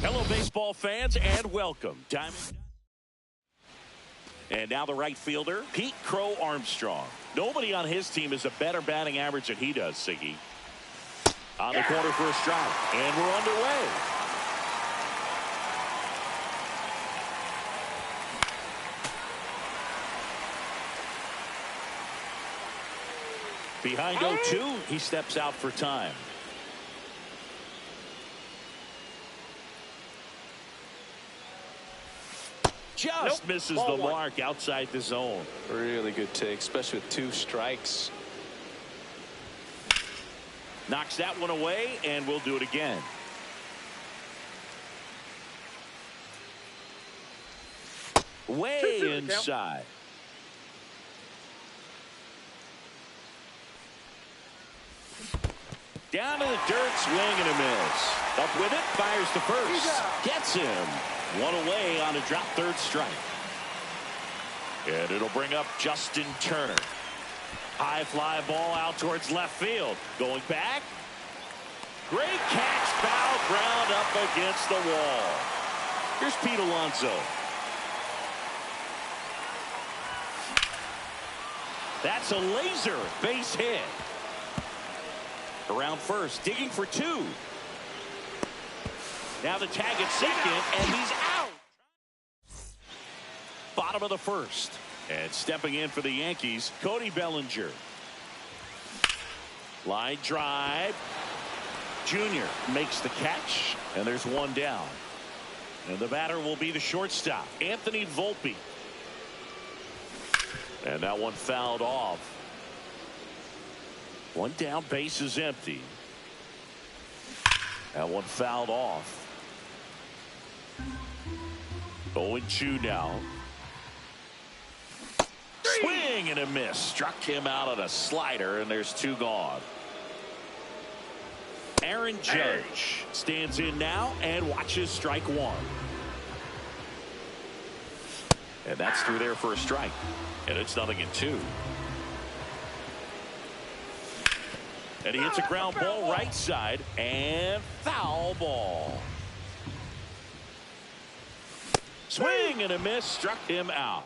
Hello, baseball fans, and welcome. And now the right fielder, Pete Crow Armstrong. Nobody on his team has a better batting average than he does, Siggy. On the corner for a strike, and we're underway. Behind 0-2, he steps out for time. Just misses the mark outside the zone. Really good take, especially with 2 strikes. Knocks that one away, and we'll do it again. Way inside. Down to the dirt, swing and a miss. Up with it, fires to first. Gets him. One away on a drop third strike. And it'll bring up Justin Turner. High fly ball out towards left field. Going back. Great catch, foul ground up against the wall. Here's Pete Alonso. That's a laser base hit. Around first, digging for 2. Now the tag at second, and he's out. Bottom of the first. And stepping in for the Yankees, Cody Bellinger. Line drive. Junior makes the catch, and there's one down. And the batter will be the shortstop, Anthony Volpe. And that one fouled off. One down, base is empty. That one fouled off. 0-2 now. Swing and a miss. Struck him out on a slider, and there's 2 gone. Aaron Judge stands in now and watches strike 1. And that's through there for a strike. And it's 0-2. And he hits a ground ball right side, and foul ball. Swing and a miss, struck him out.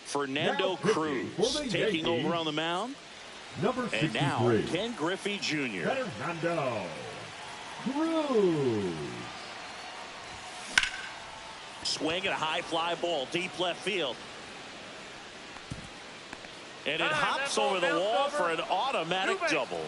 Fernando Cruz taking over on the mound. Number 63. And now Ken Griffey Jr. Fernando Cruz. Swing and a high fly ball deep left field. And it hops over the wall for an automatic double.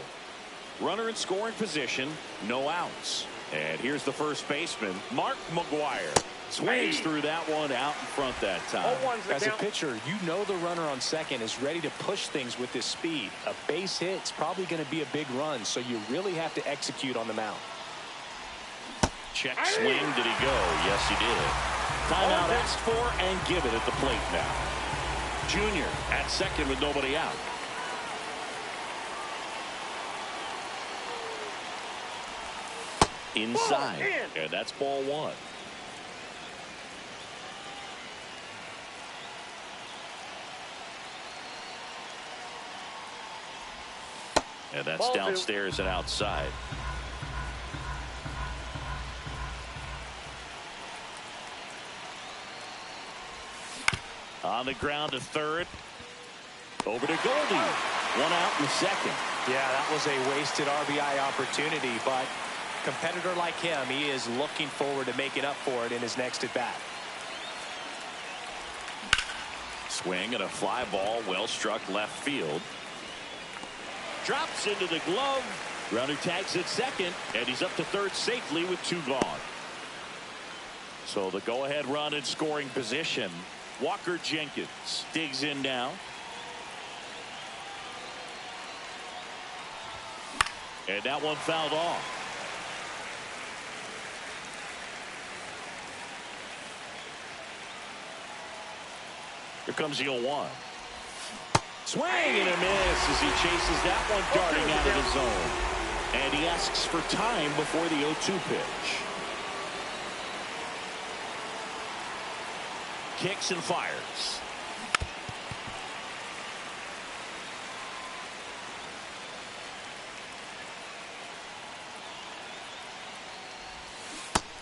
Runner in scoring position, no outs. And here's the first baseman, Mark McGuire. Swings through that one out in front that time. As a pitcher, you know the runner on second is ready to push things with his speed. A base hit's probably going to be a big run, so you really have to execute on the mound. Check swing. Did he go? Yes, he did. Timeout asked for, and give it at the plate now. Junior at second with nobody out. Inside, and that's ball 1. And that's downstairs and outside. On the ground to third. Over to Goldie. One out in the second. Yeah, that was a wasted RBI opportunity, but competitor like him, he is looking forward to making up for it in his next at bat. Swing and a fly ball, well struck left field. Drops into the glove. Runner tags at second, and he's up to third safely with 2 gone. So the go-ahead run in scoring position. Walker Jenkins digs in now. And that one fouled off. Here comes the 0-1. Swing and a miss as he chases that one darting out of the zone. And he asks for time before the 0-2 pitch. Kicks and fires.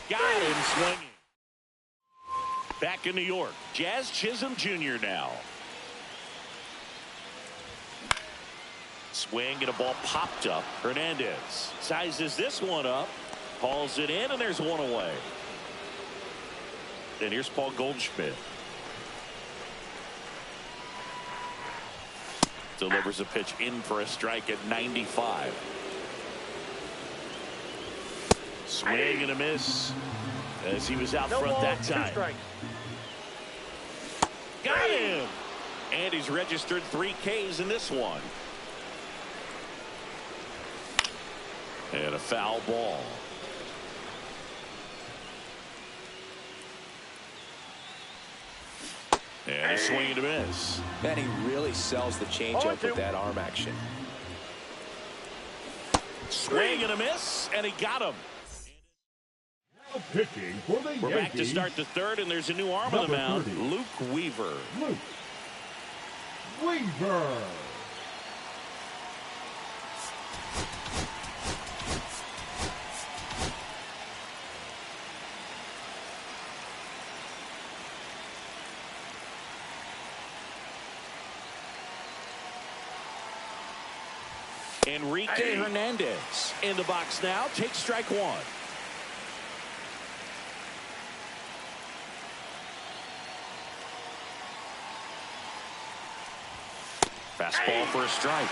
Got him swinging. Back in New York, Jazz Chisholm Jr. now. Swing and a ball popped up. Hernandez sizes this one up, hauls it in, and there's one away. And here's Paul Goldschmidt. Delivers a pitch in for a strike at 95. Swing and a miss as he was out front that time. Got him! And he's registered 3 Ks in this one. And a foul ball. And a swing and a miss. And he really sells the changeup with that arm action. Swing and a miss, and he got him. Now pitching for the We're back to Yankees, start the third, and there's a new arm on the mound. 30. Luke Weaver. Luke Weaver. Enrique Hernandez in the box now. Takes strike 1. Fastball for a strike.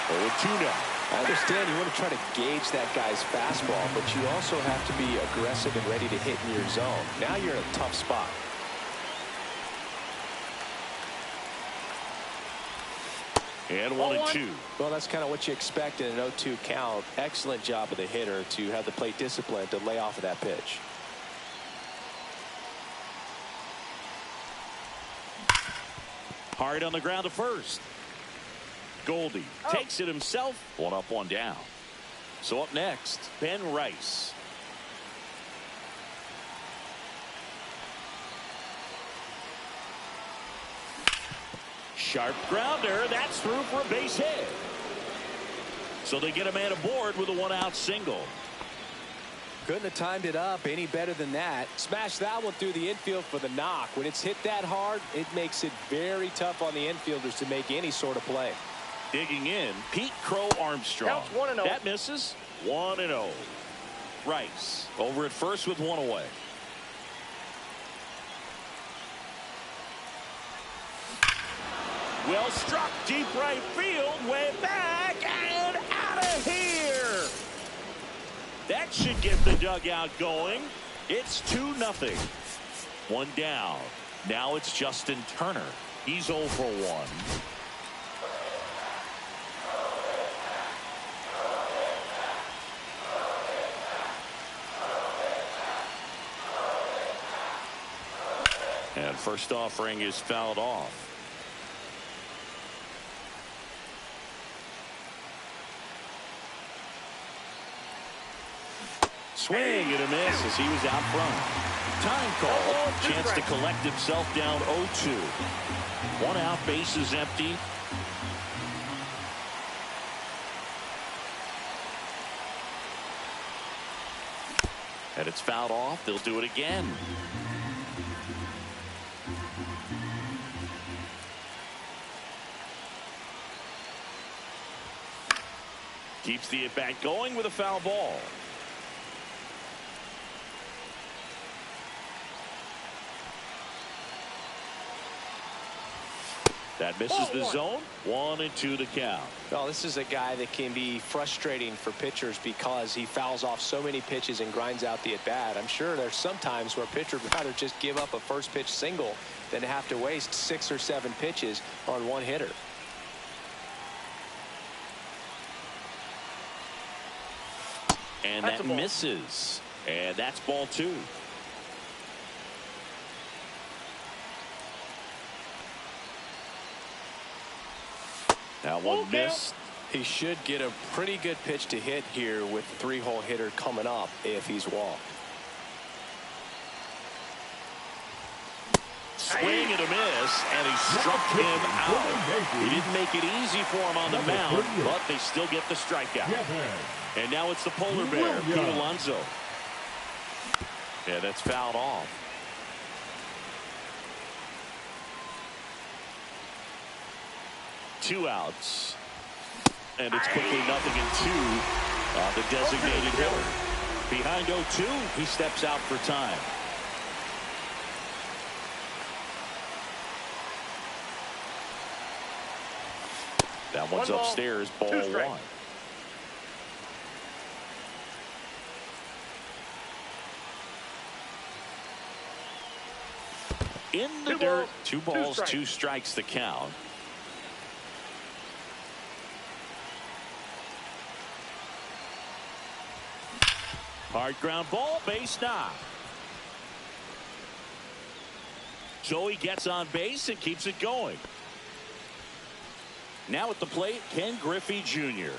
0-2 now. I understand you want to try to gauge that guy's fastball, but you also have to be aggressive and ready to hit in your zone. Now you're in a tough spot. And 1-2. Well, that's kind of what you expect in an 0-2 count. Excellent job of the hitter to have the plate discipline to lay off of that pitch. Hard on the ground to first. Goldie takes it himself. 1 up, 1 down. So up next, Ben Rice. Sharp grounder. That's through for a base hit. So they get a man aboard with a 1-out single. Couldn't have timed it up any better than that. Smash that one through the infield for the knock. When it's hit that hard, it makes it very tough on the infielders to make any sort of play. Digging in, Pete Crow Armstrong. Counts 1-0. That misses. 1-0. Rice over at first with 1 away. Well struck deep right field, way back and out of here. That should get the dugout going. It's 2-0. 1 down. Now it's Justin Turner. He's 0 for 1. And first offering is fouled off. Swing and a miss as he was out front. Time call. Chance to collect himself down 0-2. 1 out, base is empty. And it's fouled off. They'll do it again. Keeps the at-bat going with a foul ball. That misses the zone. 1-2 to count. Well, this is a guy that can be frustrating for pitchers because he fouls off so many pitches and grinds out the at-bat. I'm sure there's some times where a pitcher would rather just give up a first pitch single than to have to waste 6 or 7 pitches on one hitter. And that misses. And that's ball 2. That one missed. He should get a pretty good pitch to hit here with the 3-hole hitter coming up if he's walked. Swing and a miss, and he struck him out. He didn't make it easy for him on the mound, but they still get the strikeout. And now it's the polar bear, Pete Alonso. Yeah, that's fouled off. Two outs. And it's quickly 0-2 on the designated hitter. Behind 0-2, he steps out for time. That one's upstairs, ball 1. In the dirt, 2 balls, 2 strikes the count. Hard ground ball, base knock. Joey gets on base and keeps it going. Now at the plate, Ken Griffey Jr.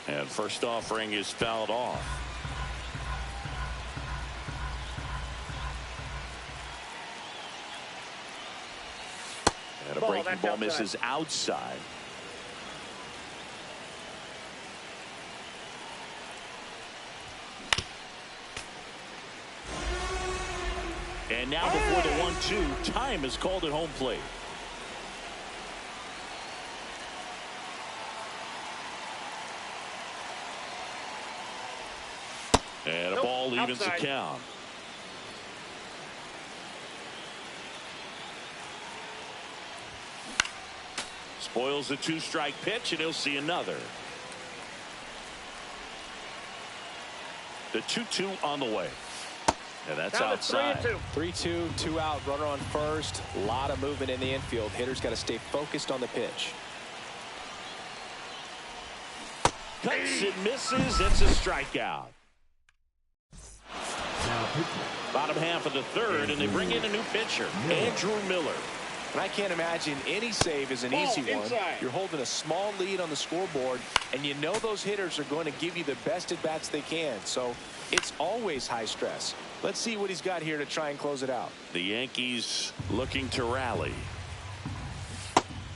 And first offering is fouled off. And a breaking ball misses outside. And now before the 1-2, time is called at home plate. And a ball evens the count. Spoils the 2-strike pitch, and he'll see another. The 2-2 on the way. And that's outside. 3-2, 2 out, runner on first. A lot of movement in the infield. Hitter's got to stay focused on the pitch. Cuts and misses. It's a strikeout. Bottom half of the third, and they bring in a new pitcher, Andrew Miller. And I can't imagine any save is an easy one. You're holding a small lead on the scoreboard, and you know those hitters are going to give you the best at-bats they can. So it's always high stress. Let's see what he's got here to try and close it out. The Yankees looking to rally.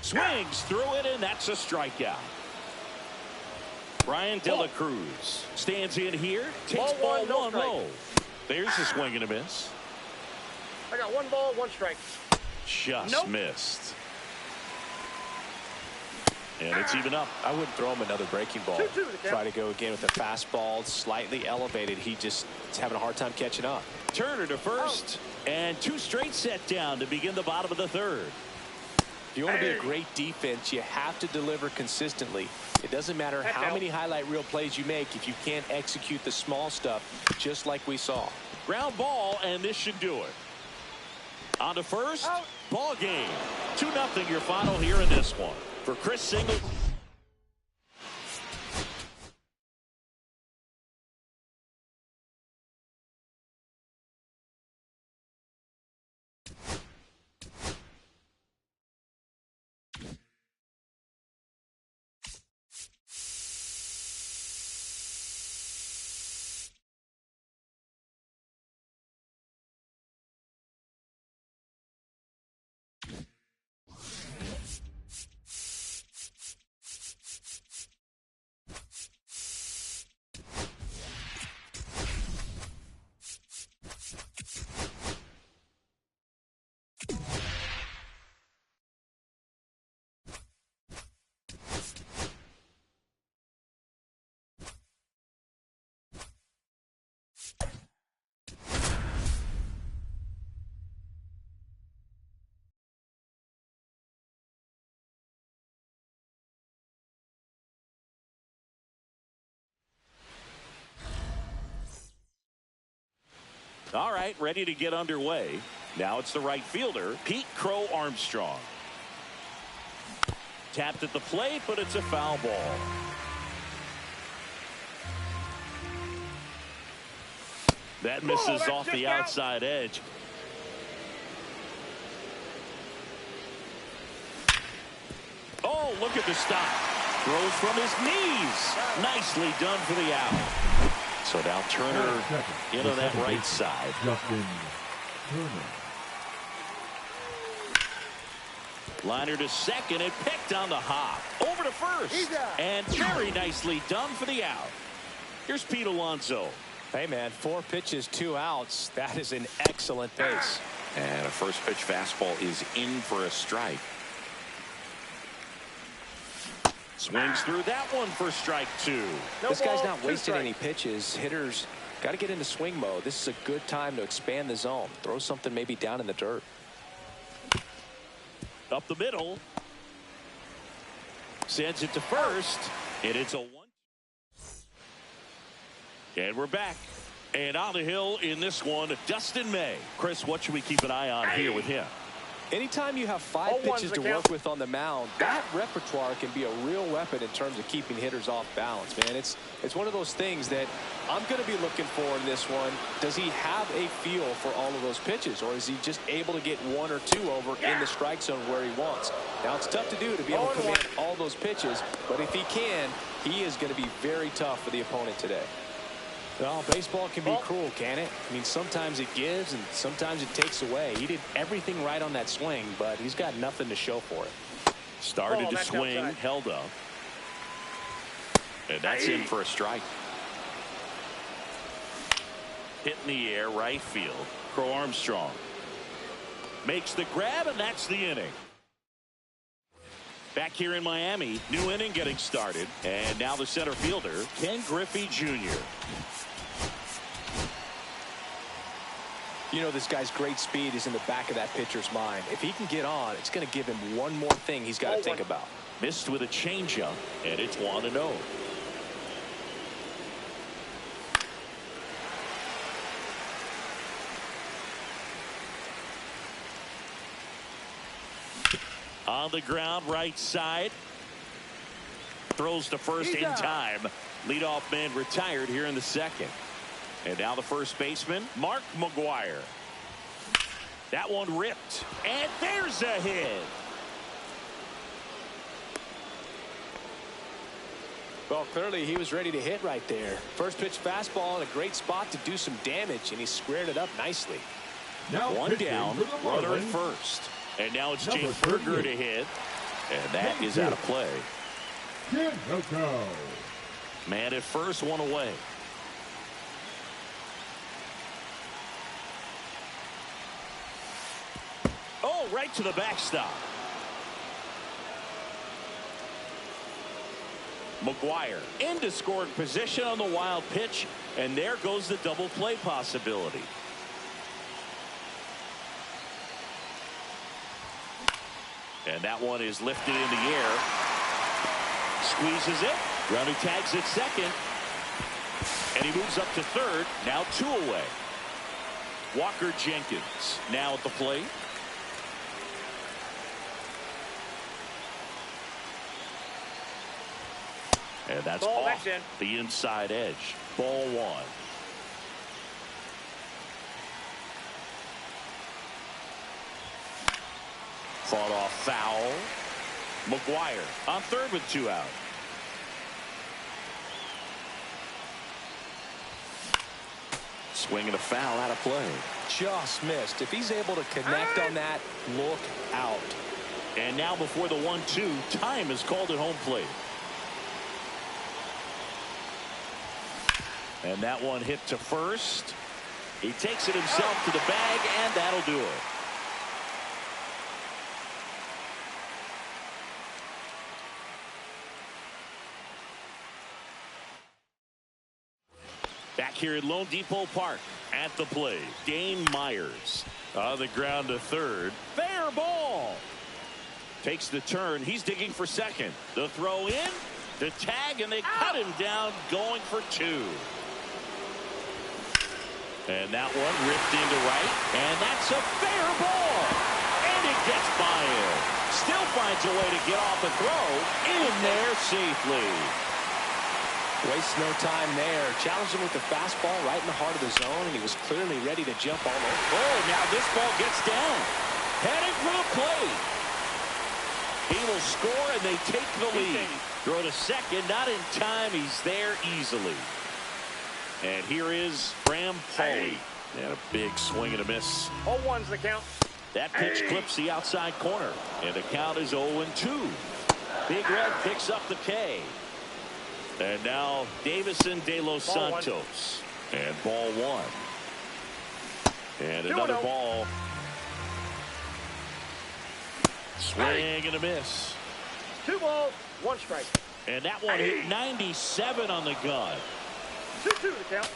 Swings through it, and that's a strikeout. Brian De La Cruz stands in here, takes ball 1 low. There's a swing and a miss. I got 1 ball, 1 strike. Just missed. And it's even up. I wouldn't throw him another breaking ball. Try to go again with the fastball, slightly elevated. He just is having a hard time catching up. Turner to first, and 2 straight set down to begin the bottom of the third. If you want to be a great defense, you have to deliver consistently. It doesn't matter how many highlight reel plays you make if you can't execute the small stuff, just like we saw. Ground ball, and this should do it. On to first, ball game. 2-0 your final here in this one. For Chris Singleton. All right, ready to get underway. Now it's the right fielder, Pete Crow Armstrong. Tapped at the plate, but it's a foul ball. That misses off the outside edge. Oh, look at the stop. Throws from his knees. Nicely done for the out. So now Turner into that right side. Justin Turner. Liner to second and picked on the hop. Over to first. And very nicely done for the out. Here's Pete Alonso. Hey, man, 4 pitches, 2 outs. That is an excellent pace. And a first pitch fastball is in for a strike. Swings through that one for strike 2. This guy's not wasting any pitches. Hitters got to get into swing mode. This is a good time to expand the zone. Throw something maybe down in the dirt. Up the middle. Sends it to first. And it's a 1. And we're back. And on the hill in this one, Dustin May. Chris, what should we keep an eye on here with him? Anytime you have 5 pitches to work with on the mound, that repertoire can be a real weapon in terms of keeping hitters off balance, man. It's one of those things that I'm going to be looking for in this one. Does he have a feel for all of those pitches, or is he just able to get 1 or 2 over in the strike zone where he wants? Now, it's tough to do to be able to command all those pitches, but if he can, he is going to be very tough for the opponent today. Well, baseball can be cruel, can it? I mean, sometimes it gives and sometimes it takes away. He did everything right on that swing, but he's got nothing to show for it. Started to swing, outside. Held up. And that's in for a strike. Hit in the air, right field. Crow Armstrong makes the grab, and that's the inning. Back here in Miami, new inning getting started. And now the center fielder, Ken Griffey Jr. You know, this guy's great speed is in the back of that pitcher's mind. If he can get on, it's going to give him one more thing he's got to think about. Missed with a changeup, and it's 1-0. On the ground, right side. Throws to first in time. Leadoff man retired here in the second. And now the first baseman, Mark McGwire. That one ripped. And there's a hit. Well, clearly he was ready to hit right there. First pitch fastball in a great spot to do some damage, and he squared it up nicely. Now one down, runner at first. And now it's James Berger to hit. And that is out of play. Man at first, one away. Oh, right to the backstop. McGwire into scoring position on the wild pitch, and there goes the double play possibility. And that one is lifted in the air. Squeezes it. Runner tags at second. And he moves up to third. Now 2 away. Walker Jenkins now at the plate. And that's off the inside edge. Ball 1. Fought off foul. McGwire on third with 2 out. Swing and a foul out of play. Just missed. If he's able to connect on that, look out. And now before the 1-2, time is called at home plate. And that one hit to first. He takes it himself to the bag, and that'll do it. Back here at Lone Depot Park at the plate, Dane Myers on the ground to third. Fair ball. Takes the turn. He's digging for second. The throw in, the tag, and they cut him down going for 2. And that one ripped into right. And that's a fair ball. And it gets by him. Still finds a way to get off a throw. In there safely. Wastes no time there. Challenged him with the fastball right in the heart of the zone, and he was clearly ready to jump all over. Oh, now this ball gets down. Heading for the plate. He will score, and they take the lead. Throw to second, not in time. He's there easily. And here is Bram Pauly. And a big swing and a miss. 0-1's the count. That pitch clips the outside corner. And the count is 0-2. Big Red picks up the K. And now Davison De Los Santos. And ball one. And another ball. Swing and a miss. 2 balls, 1 strike. And that one hit 97 on the gun. 2-2 the count.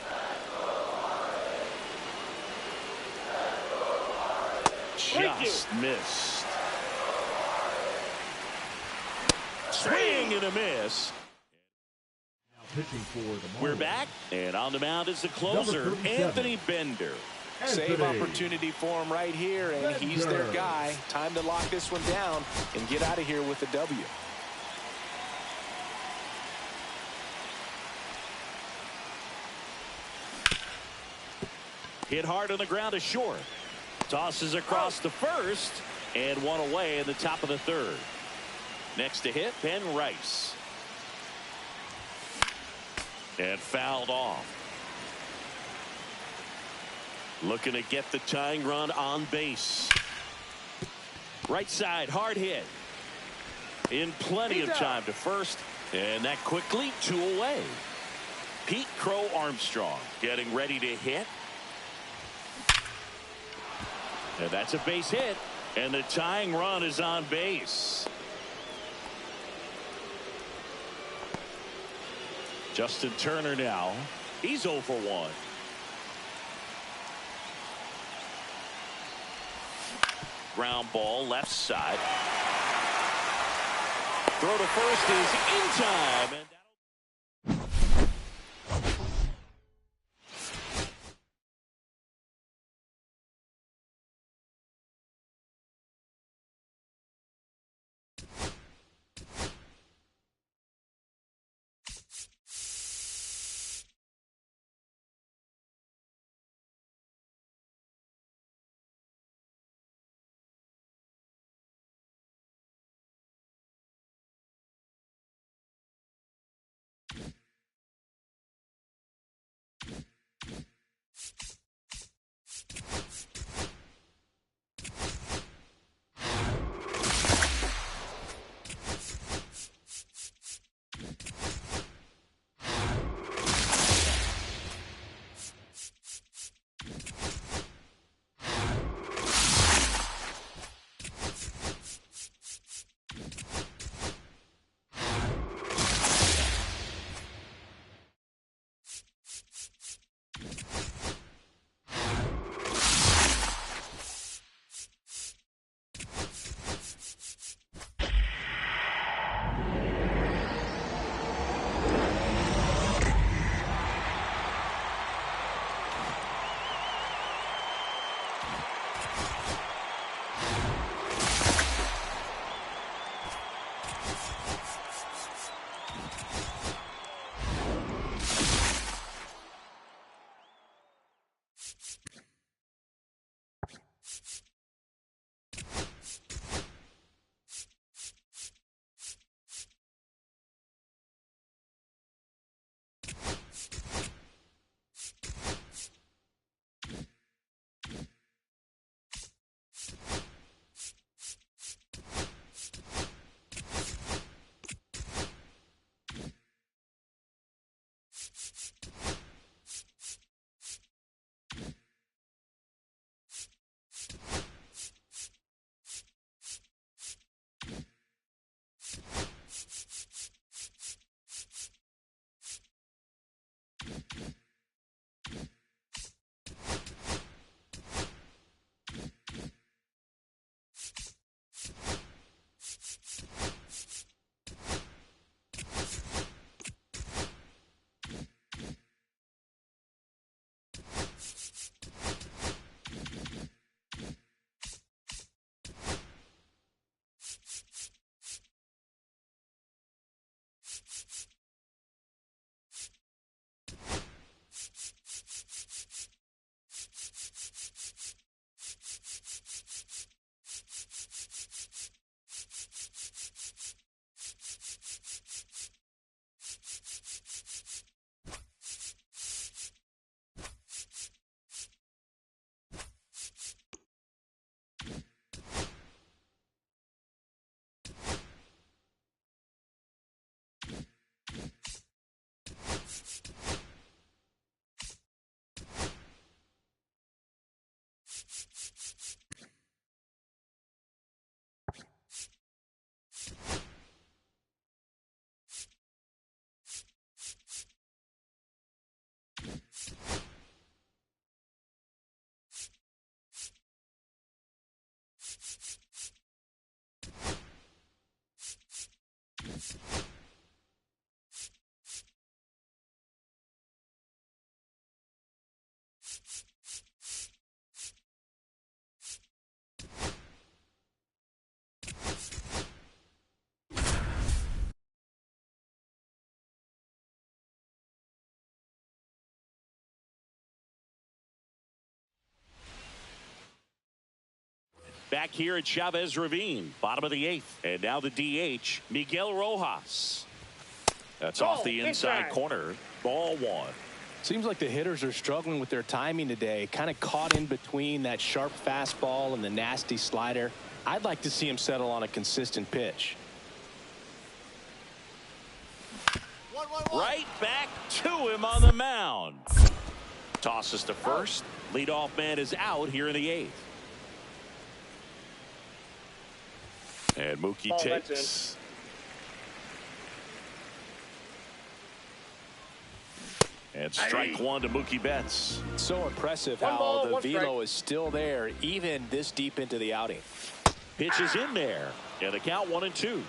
Just missed. Swing and a miss. Pitching for the Marlins. We're back, and on the mound is the closer, Anthony Bender. Save opportunity for him right here, and he's their guy. Time to lock this one down and get out of here with a W. Hit hard on the ground to short. Tosses across the first, and one away in the top of the third. Next to hit, Ben Rice. And fouled off. Looking to get the tying run on base. Right side, hard hit. In plenty of time to first, and that quickly 2 away. Pete Crow Armstrong getting ready to hit. And that's a base hit, and the tying run is on base. Justin Turner now. He's 0 for 1. Ground ball left side. Throw to first is in time. And Back here at Chavez Ravine, bottom of the 8th. And now the DH, Miguel Rojas. That's off the inside corner. Ball 1. Seems like the hitters are struggling with their timing today. Kind of caught in between that sharp fastball and the nasty slider. I'd like to see him settle on a consistent pitch. Right back to him on the mound. Tosses to first. Leadoff man is out here in the 8th. And Mookie takes. And strike 1 to Mookie Betts. So impressive how the velo is still there even this deep into the outing. Pitch is in there. And the count 1-2.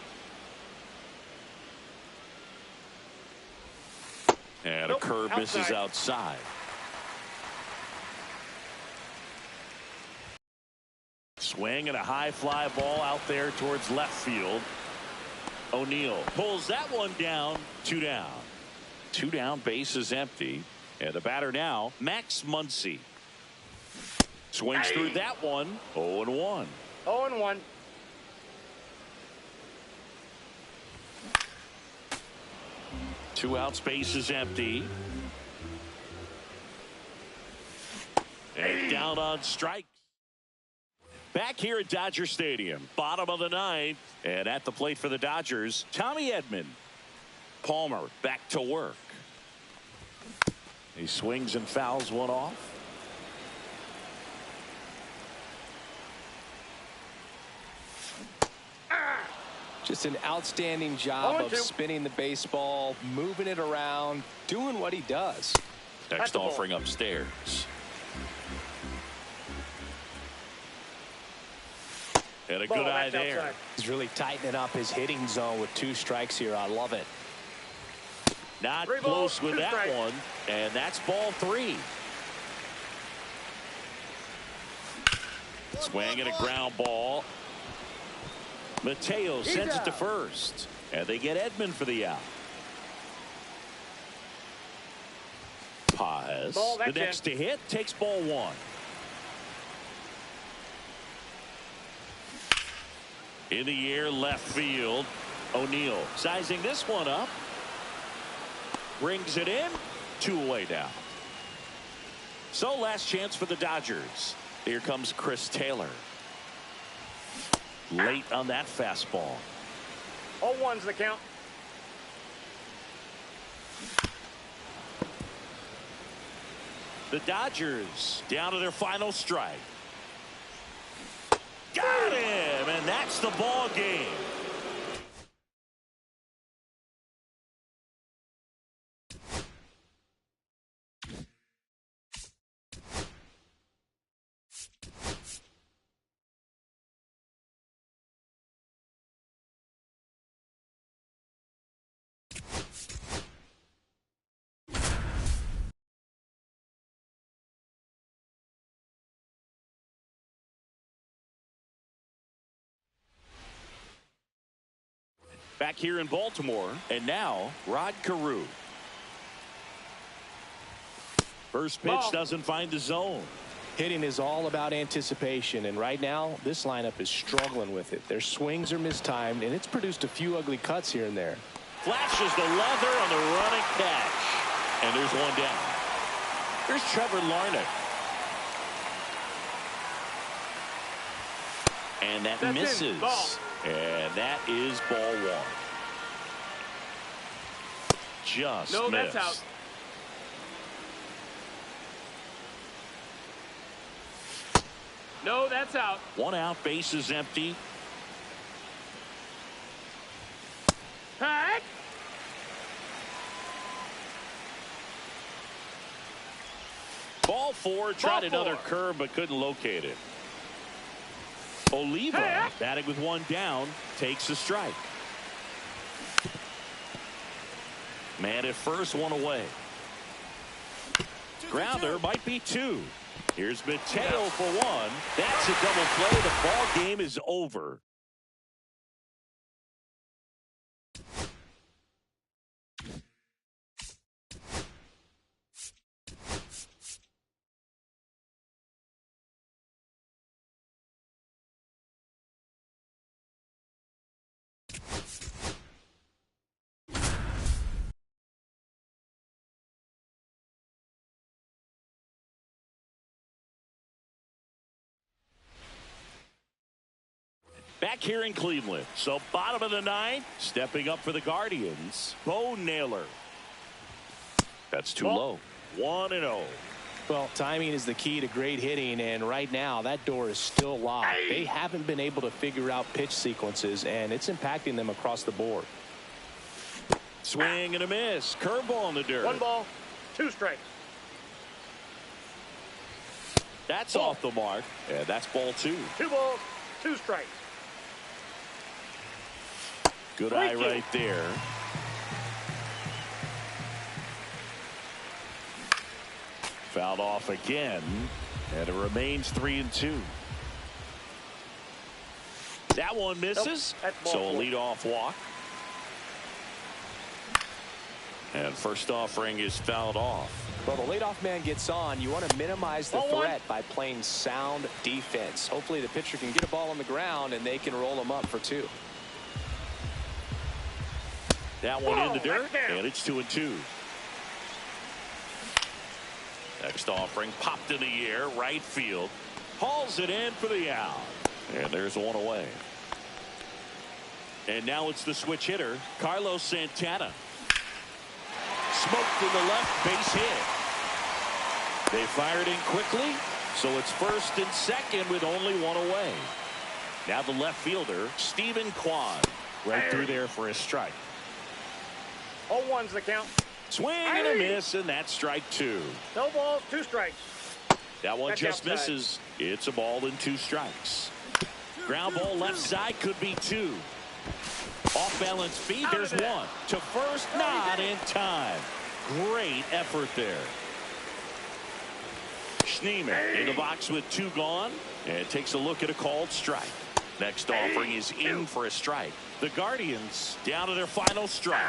And a curve misses outside. Swing and a high fly ball out there towards left field. O'Neill pulls that one down. 2 down. 2 down, base is empty. And the batter now, Max Muncy. Swings through that one. 0-1. 0-1. Two outs, base is empty. And down on strike. Back here at Dodger Stadium, bottom of the 9th, and at the plate for the Dodgers, Tommy Edman. Palmer back to work. He swings and fouls one off. Just an outstanding job of spinning the baseball, moving it around, doing what he does. Next offering upstairs. And a good eye there. Outside. He's really tightening up his hitting zone with 2 strikes here. I love it. Not close with that one. And that's ball 3. Swing and a ground ball. Mateo sends it to first. And they get Edman for the out. Paz, the next to hit, takes ball 1. In the air, left field. O'Neill sizing this one up. Brings it in. 2 away now. So last chance for the Dodgers. Here comes Chris Taylor. Late on that fastball. 0-1's the count. The Dodgers down to their final strike. Got him, and that's the ball game. Back here in Baltimore, and now Rod Carew. First pitch doesn't find the zone. Hitting is all about anticipation, and right now this lineup is struggling with it. Their swings are mistimed, and it's produced a few ugly cuts here and there. Flashes the leather on the running catch, and there's one down. Here's Trevor Larnach. And that misses. And that is ball 1. Just missed. That's out. No, that's out. 1 out, base is empty. Heck! Ball 4, tried Ball another 4. curve but couldn't locate it. Oliva, Heck! batting with 1 down, takes a strike. Man at first, 1 away. Grounder might be 2. Here's Mateo for 1. That's a double play. The ball game is over. Back here in Cleveland. So bottom of the 9th, stepping up for the Guardians, Bo Naylor. That's too low. 1-0. Well, timing is the key to great hitting, and right now that door is still locked. They haven't been able to figure out pitch sequences, and it's impacting them across the board. Swing and a miss. Curveball in the dirt. 1 ball, 2 strikes. That's off the mark, and that's ball 2. 2 balls, 2 strikes. Good eye right there. Fouled off again, and it remains 3-2. That one misses, Nope, that's so ball a 4. leadoff walk. And first offering is fouled off. Well, the leadoff man gets on. You want to minimize the Ball 1. threat by playing sound defense. Hopefully the pitcher can get a ball on the ground and they can roll him up for 2. That one in the Whoa, dirt, that's down. and it's 2-2. Next offering popped in the air, right field. Hauls it in for the out. And there's 1 away. And now it's the switch hitter, Carlos Santana. Smoked in the left, base hit. They fired in quickly, so it's first and second with only 1 away. Now the left fielder, Stephen Kwan, right through there for a strike. 0-1's the count. Swing and a miss, and that's strike 2. No balls, 2 strikes. That one That's just outside. misses. It's a ball and 2 strikes. Ground ball left side could be 2. Off balance speed, there's 1. To first, not in time. Great effort there. Schneemann in the box with 2 gone, and takes a look at a called strike. Next offering is in for a strike. The Guardians down to their final strike.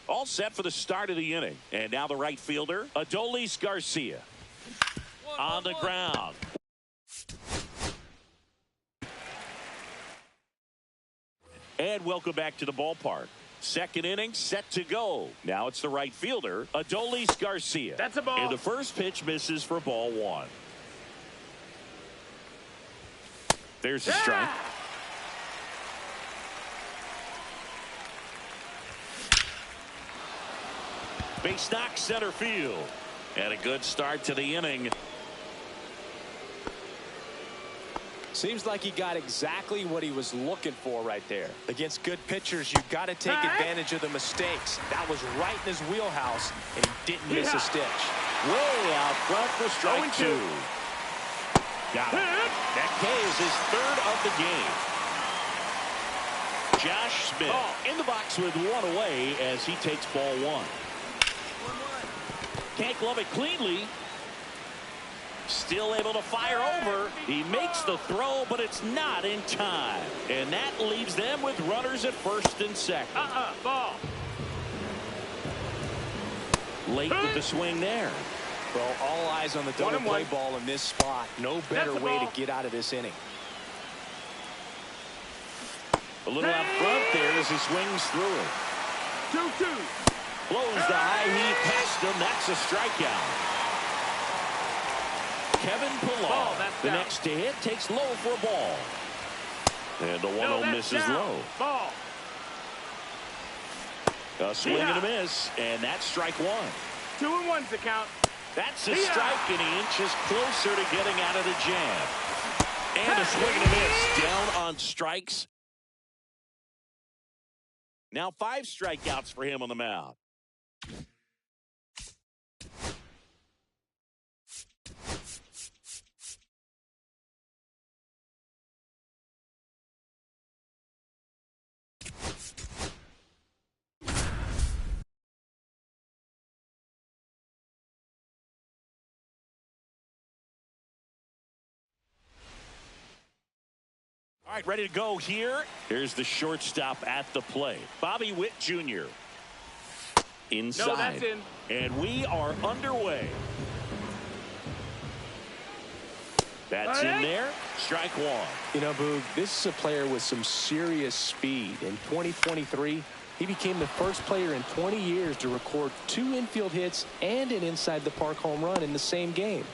All set for the start of the inning. And now the right fielder, Adolis Garcia. On the ground. And welcome back to the ballpark. Second inning set to go. Now it's the right fielder, Adolis Garcia. That's a ball. And the first pitch misses for ball 1. There's a strike. Base knock center field. And a good start to the inning. Seems like he got exactly what he was looking for right there. Against good pitchers, you've got to take advantage of the mistakes. That was right in his wheelhouse, and he didn't miss a stitch. Way out front for strike 2. Got it. That K is his 3rd of the game. Josh Smith in the box with 1 away as he takes ball 1. Can't glove it cleanly. Still able to fire over. He makes the throw, but it's not in time. And that leaves them with runners at first and second. Ball. Late with the swing there. Well, all eyes on the double play 1-1. ball in this spot. No better way to get out of this inning. A little out front there as he swings through it. 2-2. Blows the high heat past him. That's a strikeout. Kevin Ball, Pillar, that's the down. next to hit, takes low for a ball. And the 1-0 misses low. Ball. A swing and a miss, and that's strike one. 2-1's the count. That's a strike, and he inches closer to getting out of the jam. And a swing and a miss, down on strikes. Now 5 strikeouts for him on the mound. All right, ready to go here. Here's the shortstop at the plate, Bobby Witt Jr. Inside. No, that's in. And we are underway. That's in there. Strike one. You know, Boog, this is a player with some serious speed. In 2023, he became the first player in 20 years to record 2 infield hits and an inside-the-park home run in the same game.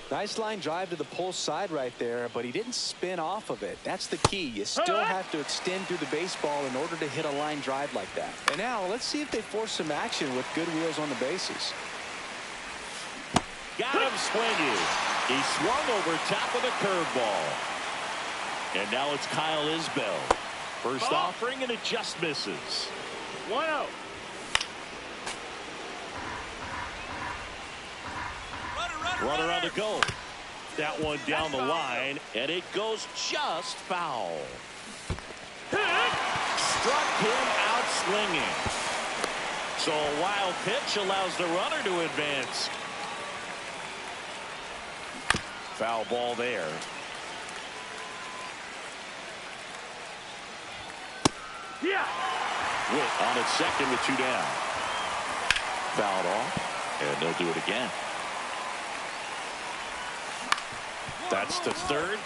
Nice line drive to the pull side right there, but he didn't spin off of it. That's the key. You still have to extend through the baseball in order to hit a line drive like that. And now let's see if they force some action with good wheels on the bases. Got him swinging. He swung over top of the curveball. And now it's Kyle Isbell. First offering, and it just misses. 1-0. Runner on the go. That one down the line, and it goes just foul. Struck him out swinging. So a wild pitch allows the runner to advance. Foul ball there. Yeah. Witt on its second with 2 down. Fouled off, and they'll do it again. That's the third.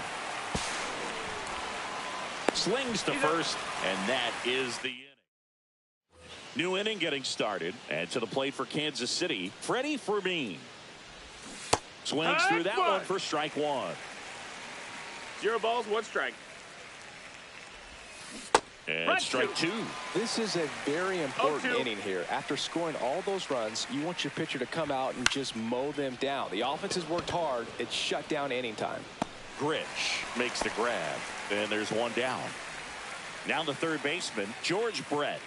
Slings to first, and that is the inning. New inning getting started, and to the plate for Kansas City, Freddie Fermin. Swings through that one for strike one. 0 balls, 1 strike. And strike 2. This is a very important 0-2. inning here. After scoring all those runs, you want your pitcher to come out and just mow them down. The offense has worked hard. It's shut down inning time. Grich makes the grab, and there's 1 down. Now the third baseman, George Brett.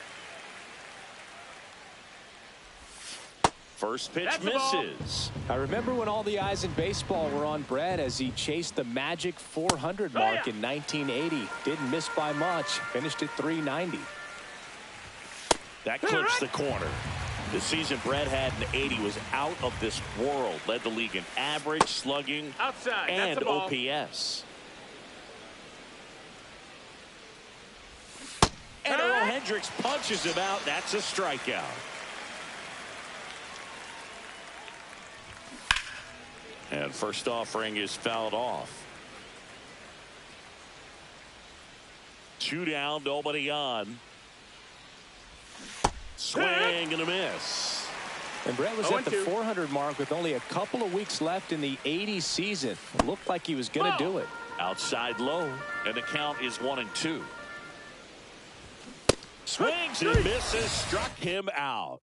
First pitch misses. I remember when all the eyes in baseball were on Brett as he chased the magic 400 mark in 1980. Didn't miss by much. Finished at 390. That clips the corner. The season Brett had in 80 was out of this world. Led the league in average, slugging, Outside. and That's the ball. OPS. And Earl Hendricks punches him out. That's a strikeout. And first offering is fouled off. 2 down, nobody on. Swing and a miss. And Brett was at the 400 mark with only a couple of weeks left in the 80 season. Looked like he was going to do it. Outside low, and the count is 1-2. Swings and misses, struck him out.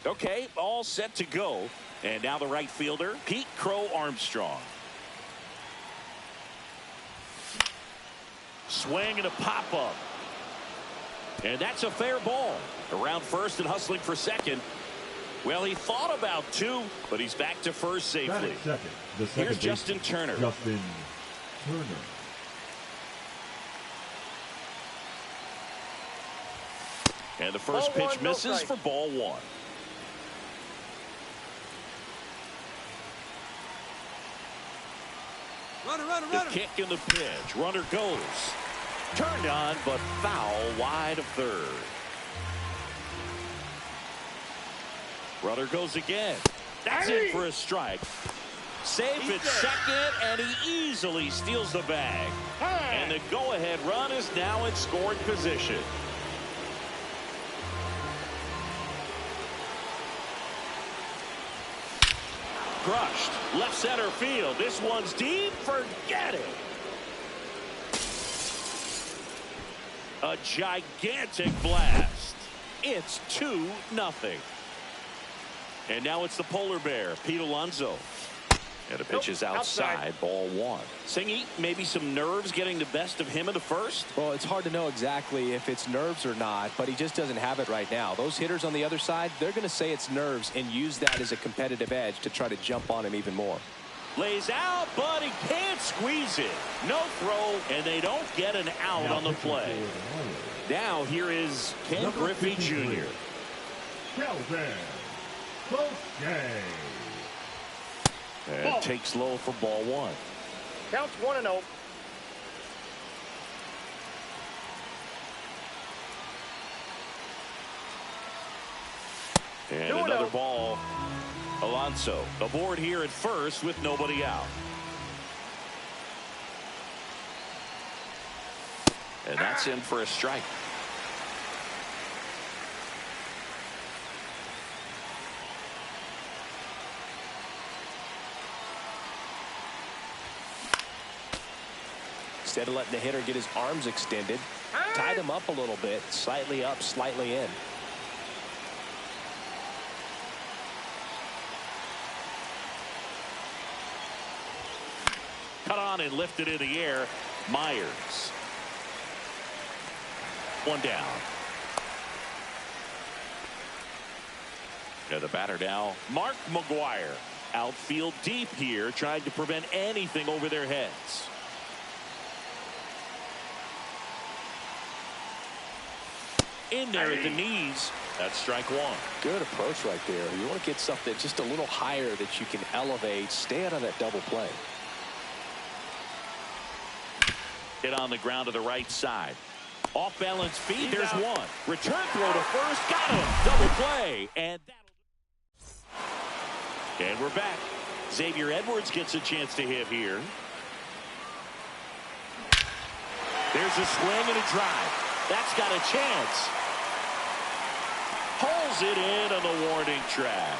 Okay, all set to go. And now the right fielder, Pete Crow Armstrong. Swing and a pop-up. And that's a fair ball. Around first and hustling for second. Well, he thought about two, but he's back to first safely. Here's Justin Turner. And the first pitch misses for ball one. The kick and the pitch. Runner goes. Turned on, but foul wide of third. Runner goes again. That's in for a strike. Safe at second, and he easily steals the bag. And the go-ahead run is now in scoring position. Crushed. Left center field. This one's deep. Forget it. A gigantic blast. It's 2-0. And now it's the polar bear, Pete Alonso. And the pitch is outside, ball one. Singy, maybe some nerves getting the best of him in the first? Well, it's hard to know exactly if it's nerves or not, but he just doesn't have it right now. Those hitters on the other side, they're going to say it's nerves and use that as a competitive edge to try to jump on him even more. Lays out, but he can't squeeze it. No throw, and they don't get an out on the play. Now here is Ken Griffey Jr. And takes low for ball one. Counts 1-0. And another ball. Alonso aboard here at first with nobody out. And that's in for a strike. Instead of letting the hitter get his arms extended, tied him up a little bit, slightly up, slightly in. Cut on and lifted in the air. Myers. One down. And the batter now, Mark McGuire. Outfield deep here, trying to prevent anything over their heads. In there at the knees. That's strike one. Good approach right there. You want to get something just a little higher that you can elevate. Stay out of that double play. Hit on the ground to the right side. Off balance feet. There's one. Return throw to first. Got him. Double play. And we're back. Xavier Edwards gets a chance to hit here. There's a swing and a drive. That's got a chance. Pulls it in on the warning track.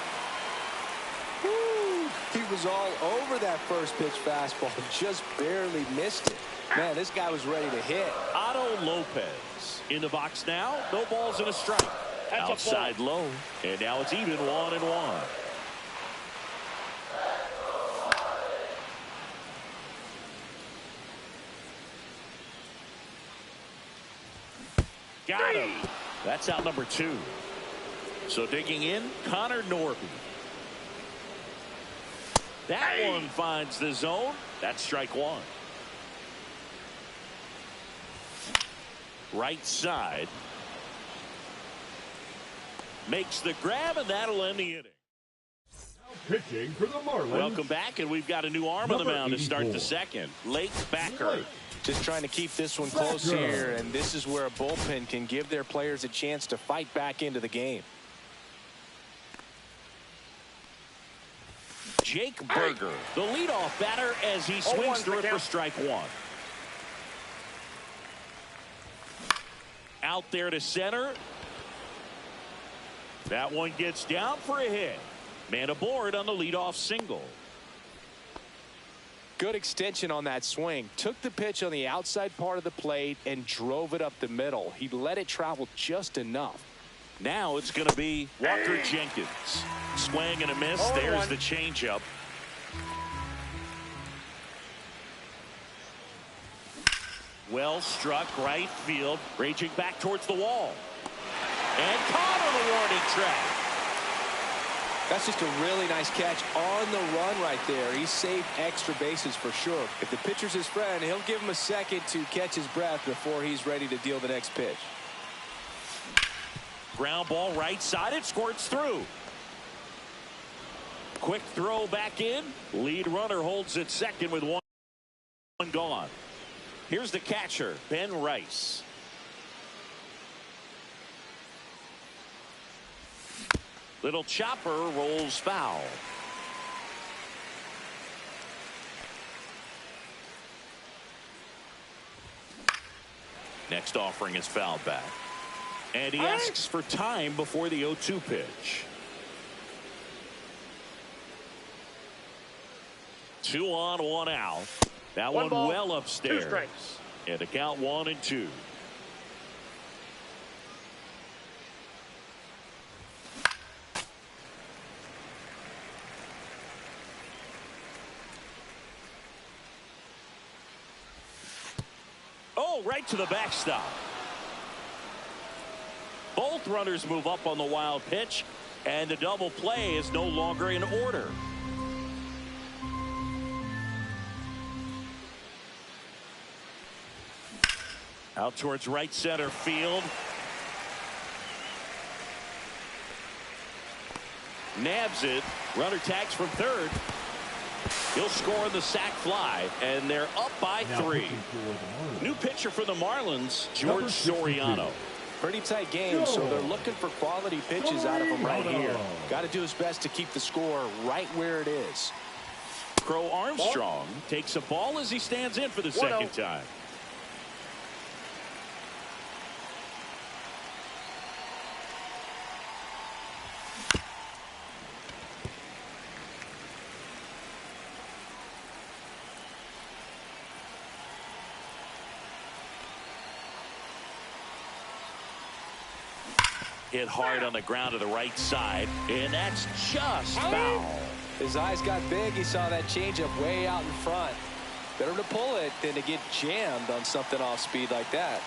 Woo. He was all over that first pitch fastball. Just barely missed it. Man, this guy was ready to hit. Otto Lopez in the box now. No balls and a strike. That's outside low. And now it's even 1-1. Got him. That's out number 2. So digging in, Connor Norby. That one finds the zone. That's strike one. Right side. Makes the grab, and that'll end the inning. Pitching for the Marlins. Welcome back, and we've got a new arm on the mound to start the second. Lake Backer. Just trying to keep this one close here, and this is where a bullpen can give their players a chance to fight back into the game. Jake Berger, the leadoff batter, as he swings through it for strike one. Out there to center. That one gets down for a hit. Man aboard on the leadoff single. Good extension on that swing. Took the pitch on the outside part of the plate and drove it up the middle. He let it travel just enough. Now it's going to be Walker Jenkins. Swing and a miss. There's the changeup. Well struck right field. Raging back towards the wall. And caught on the warning track. That's just a really nice catch on the run right there. He saved extra bases for sure. If the pitcher's his friend, he'll give him a second to catch his breath before he's ready to deal the next pitch. Ground ball right side. It squirts through. Quick throw back in. Lead runner holds at second with one gone. Here's the catcher, Ben Rice. Little chopper rolls foul. Next offering is fouled back. And he asks for time before the 0-2 pitch. 2 on, 1 out. That one well upstairs. 2 strikes. And the count 1-2. Oh, right to the backstop. Both runners move up on the wild pitch, and the double play is no longer in order. Out towards right center field. Nabs it. Runner tags from third. He'll score on the sac fly, and they're up by 3. New pitcher for the Marlins, George Soriano. Pretty tight game, so they're looking for quality pitches out of him right here. Got to do his best to keep the score right where it is. Crow Armstrong takes a ball as he stands in for the second time. Hit hard on the ground to the right side, and that's just foul. His eyes got big. He saw that changeup way out in front. Better to pull it than to get jammed on something off speed like that.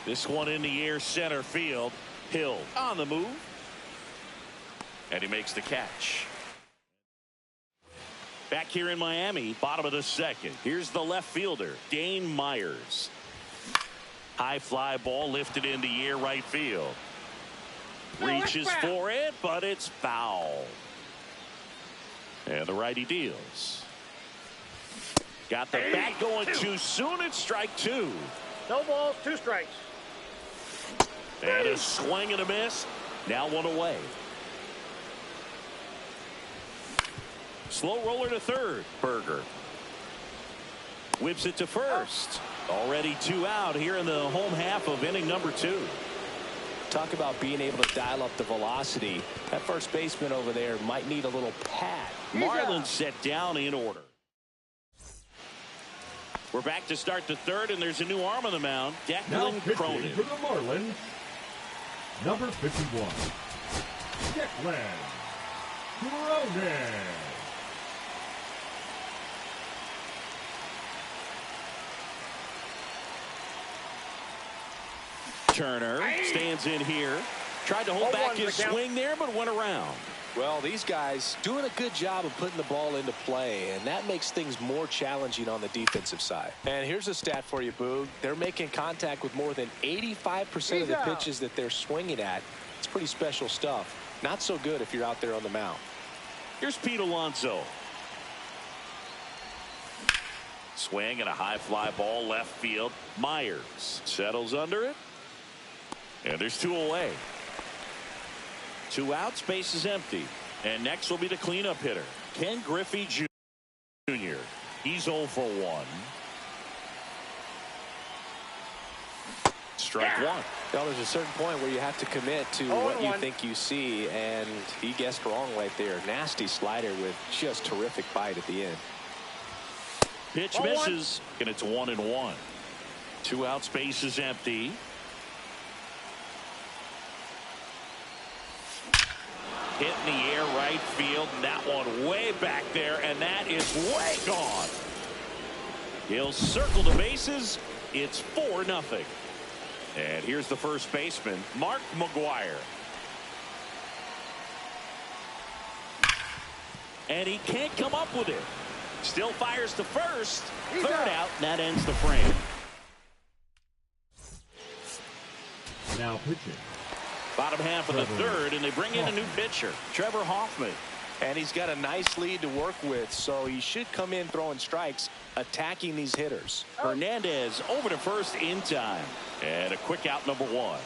This one in the air, center field. Hill on the move, and he makes the catch. Back here in Miami, bottom of the second. Here's the left fielder, Dane Myers. High fly ball lifted in the air, right field. Reaches for it, but it's foul. And the righty deals. Got the bat going too soon. It's strike 2. No balls, 2 strikes. And a swing and a miss. Now 1 away. Slow roller to third. Berger whips it to first. Already 2 out here in the home half of inning number 2. Talk about being able to dial up the velocity. That first baseman over there might need a little pad. Marlins set down in order. We're back to start the third, and there's a new arm on the mound. Declan Cronin. For the Marlins, number 51, Declan Cronin. Turner stands in here. Tried to hold back his swing there, but went around. Well, these guys doing a good job of putting the ball into play, and that makes things more challenging on the defensive side. And here's a stat for you, Boog. They're making contact with more than 85% of the pitches that they're swinging at. It's pretty special stuff. Not so good if you're out there on the mound. Here's Pete Alonso. Swing and a high fly ball left field. Myers settles under it. And there's 2 away. 2 out, space is empty. And next will be the cleanup hitter, Ken Griffey Jr. He's 0 for 1. Strike 1. Well, there's a certain point where you have to commit to what you think you see, and he guessed wrong right there. Nasty slider with just terrific bite at the end. Pitch misses, and it's 1-1. Two outs, base is empty. Hit in the air, right field, and that one way back there, and that is way gone. He'll circle the bases. It's 4-0. And here's the first baseman, Mark McGwire. And he can't come up with it. Still fires to first. Third out, and that ends the frame. Now pitching. Bottom half of the third, and they bring in a new pitcher, Trevor Hoffman. And he's got a nice lead to work with, so he should come in throwing strikes, attacking these hitters. Hernandez over to first in time. And a quick out, number one.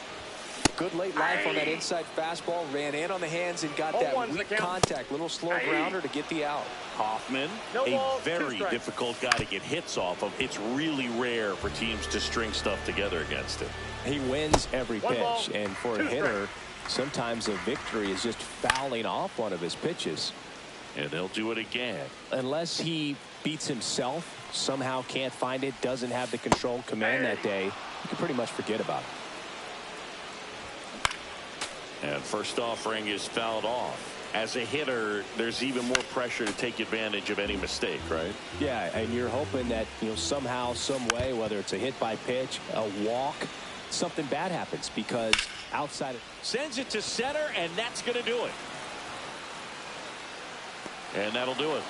Good late life on that inside fastball. Ran in on the hands and got that weak contact. Little slow grounder to get the out. Hoffman, a very difficult guy to get hits off of. It's really rare for teams to string stuff together against him. He wins every pitch, and for a hitter, sometimes a victory is just fouling off one of his pitches. And they'll do it again. Unless he beats himself, somehow can't find it, doesn't have the control command that day, you can pretty much forget about it. And first offering is fouled off. As a hitter, there's even more pressure to take advantage of any mistake, right? Yeah, and you're hoping that, somehow, some way, whether it's a hit by pitch, a walk, something bad happens, because outside sends it to center, and that's going to do it. And that'll do it.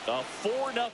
A 4-0.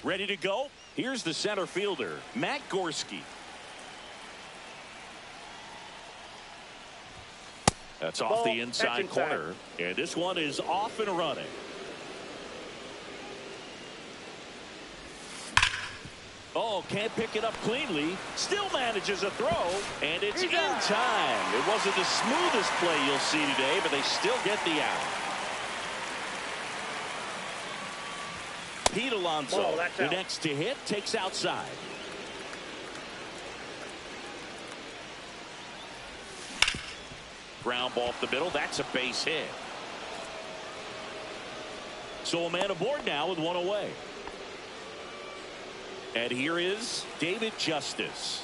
Ready to go? Here's the center fielder, Matt Gorski. That's off the inside corner, and this one is off and running. Oh, can't pick it up cleanly. Still manages a throw, and it's in time. It wasn't the smoothest play you'll see today, but they still get the out. Pete Alonso, the next to hit, takes outside. Ground ball up the middle. That's a base hit. So a man aboard now with one away. And here is David Justice.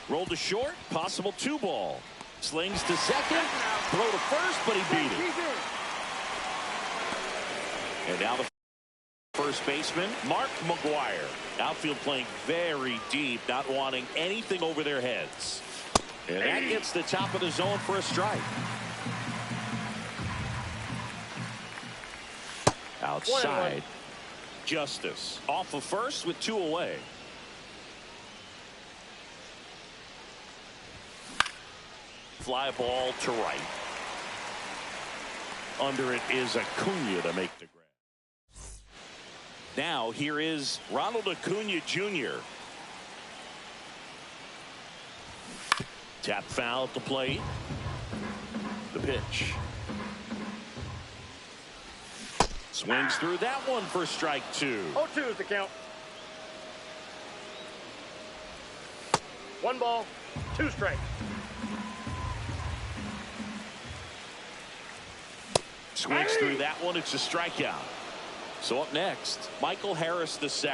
Rolled to short, possible 2-ball. Slings to second, throw to first, but he beat it. And now the first baseman, Mark McGuire. Outfield playing very deep, not wanting anything over their heads. And that gets the top of the zone for a strike. Outside, Justice off of first with 2 away. Fly ball to right. Under it is Acuna to make the grab. Now here is Ronald Acuna Jr. Tap foul at the plate. The pitch. Swings through that one for strike 2. 0-2 is the count. 1 ball, 2 strikes. Swings through that one. It's a strikeout. So up next, Michael Harris II.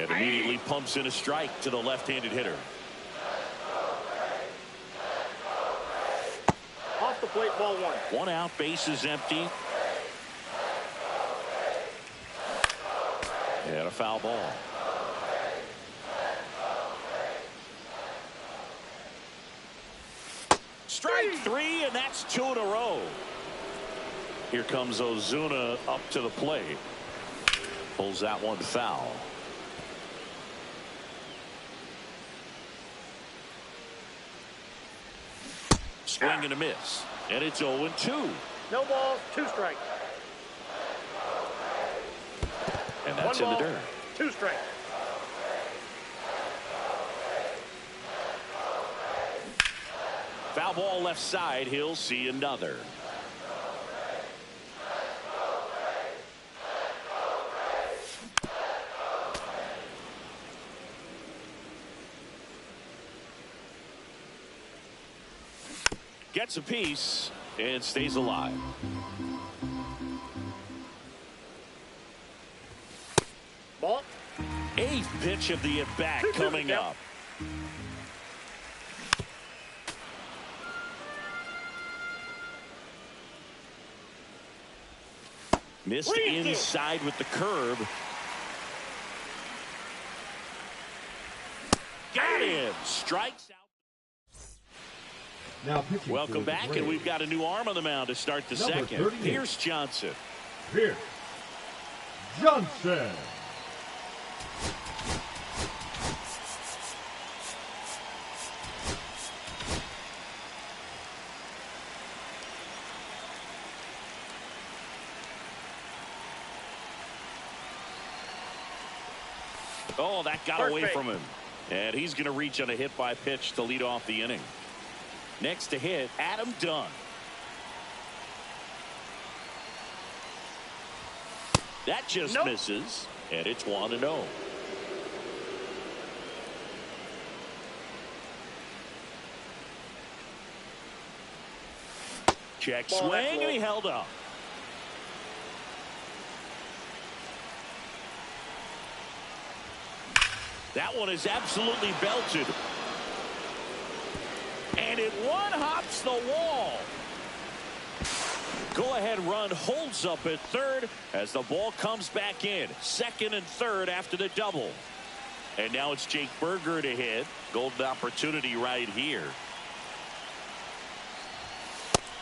And immediately pumps in a strike to the left-handed hitter. Off the plate, ball 1. 1 out, base is empty. And a foul ball. Strike 3, and that's 2 in a row. Here comes Ozuna up to the plate. Pulls that one foul. Swing and a miss. And it's 0-2. No balls, 2 strikes. And that's 1 in the ball, dirt. 2 strikes. Foul ball left side. He'll see another. Gets a piece and stays alive. Ball. 8th pitch of the at-bat coming up. Missed inside with the curve. Got him. Strikes out. Now pitching. Welcome back, and we've got a new arm on the mound to start the Number second. 38. Pierce Johnson. Pierce Johnson. Oh, that got First away base. from him. And he's going to reach on a hit by pitch to lead off the inning. Next to hit, Adam Dunn. That just misses, and it's 1-0. Check Ball, swing, and he held up. That one is absolutely belted. And it one-hops the wall. Go-ahead run holds up at third as the ball comes back in. Second and third after the double. And now it's Jake Berger to hit. Golden opportunity right here.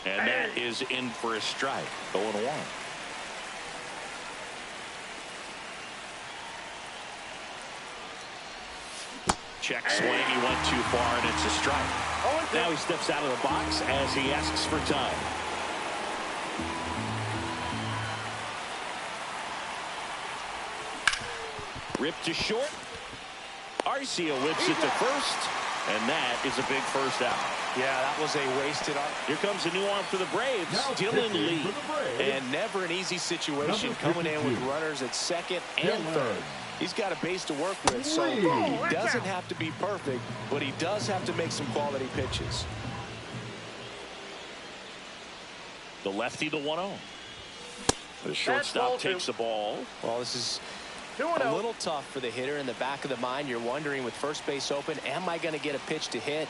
And that is in for a strike. 0-1. Check swing. He went too far, and it's a strike. Now he steps out of the box as he asks for time. Ripped to short. Arcia whips it to first, and that is a big first out. Yeah, that was a wasted arm. Here comes a new arm for the Braves, Now Dylan pitching Lee. for the Braves, And never an easy situation Number coming in with 52. runners at second and Dylan. third. He's got a base to work with, so Lee. he doesn't have to be perfect, but he does have to make some quality pitches. The lefty, the 1-0. The shortstop ball takes two. the ball. Well, this is 2-0. a little tough for the hitter. In the back of the mind, you're wondering with first base open, am I going to get a pitch to hit?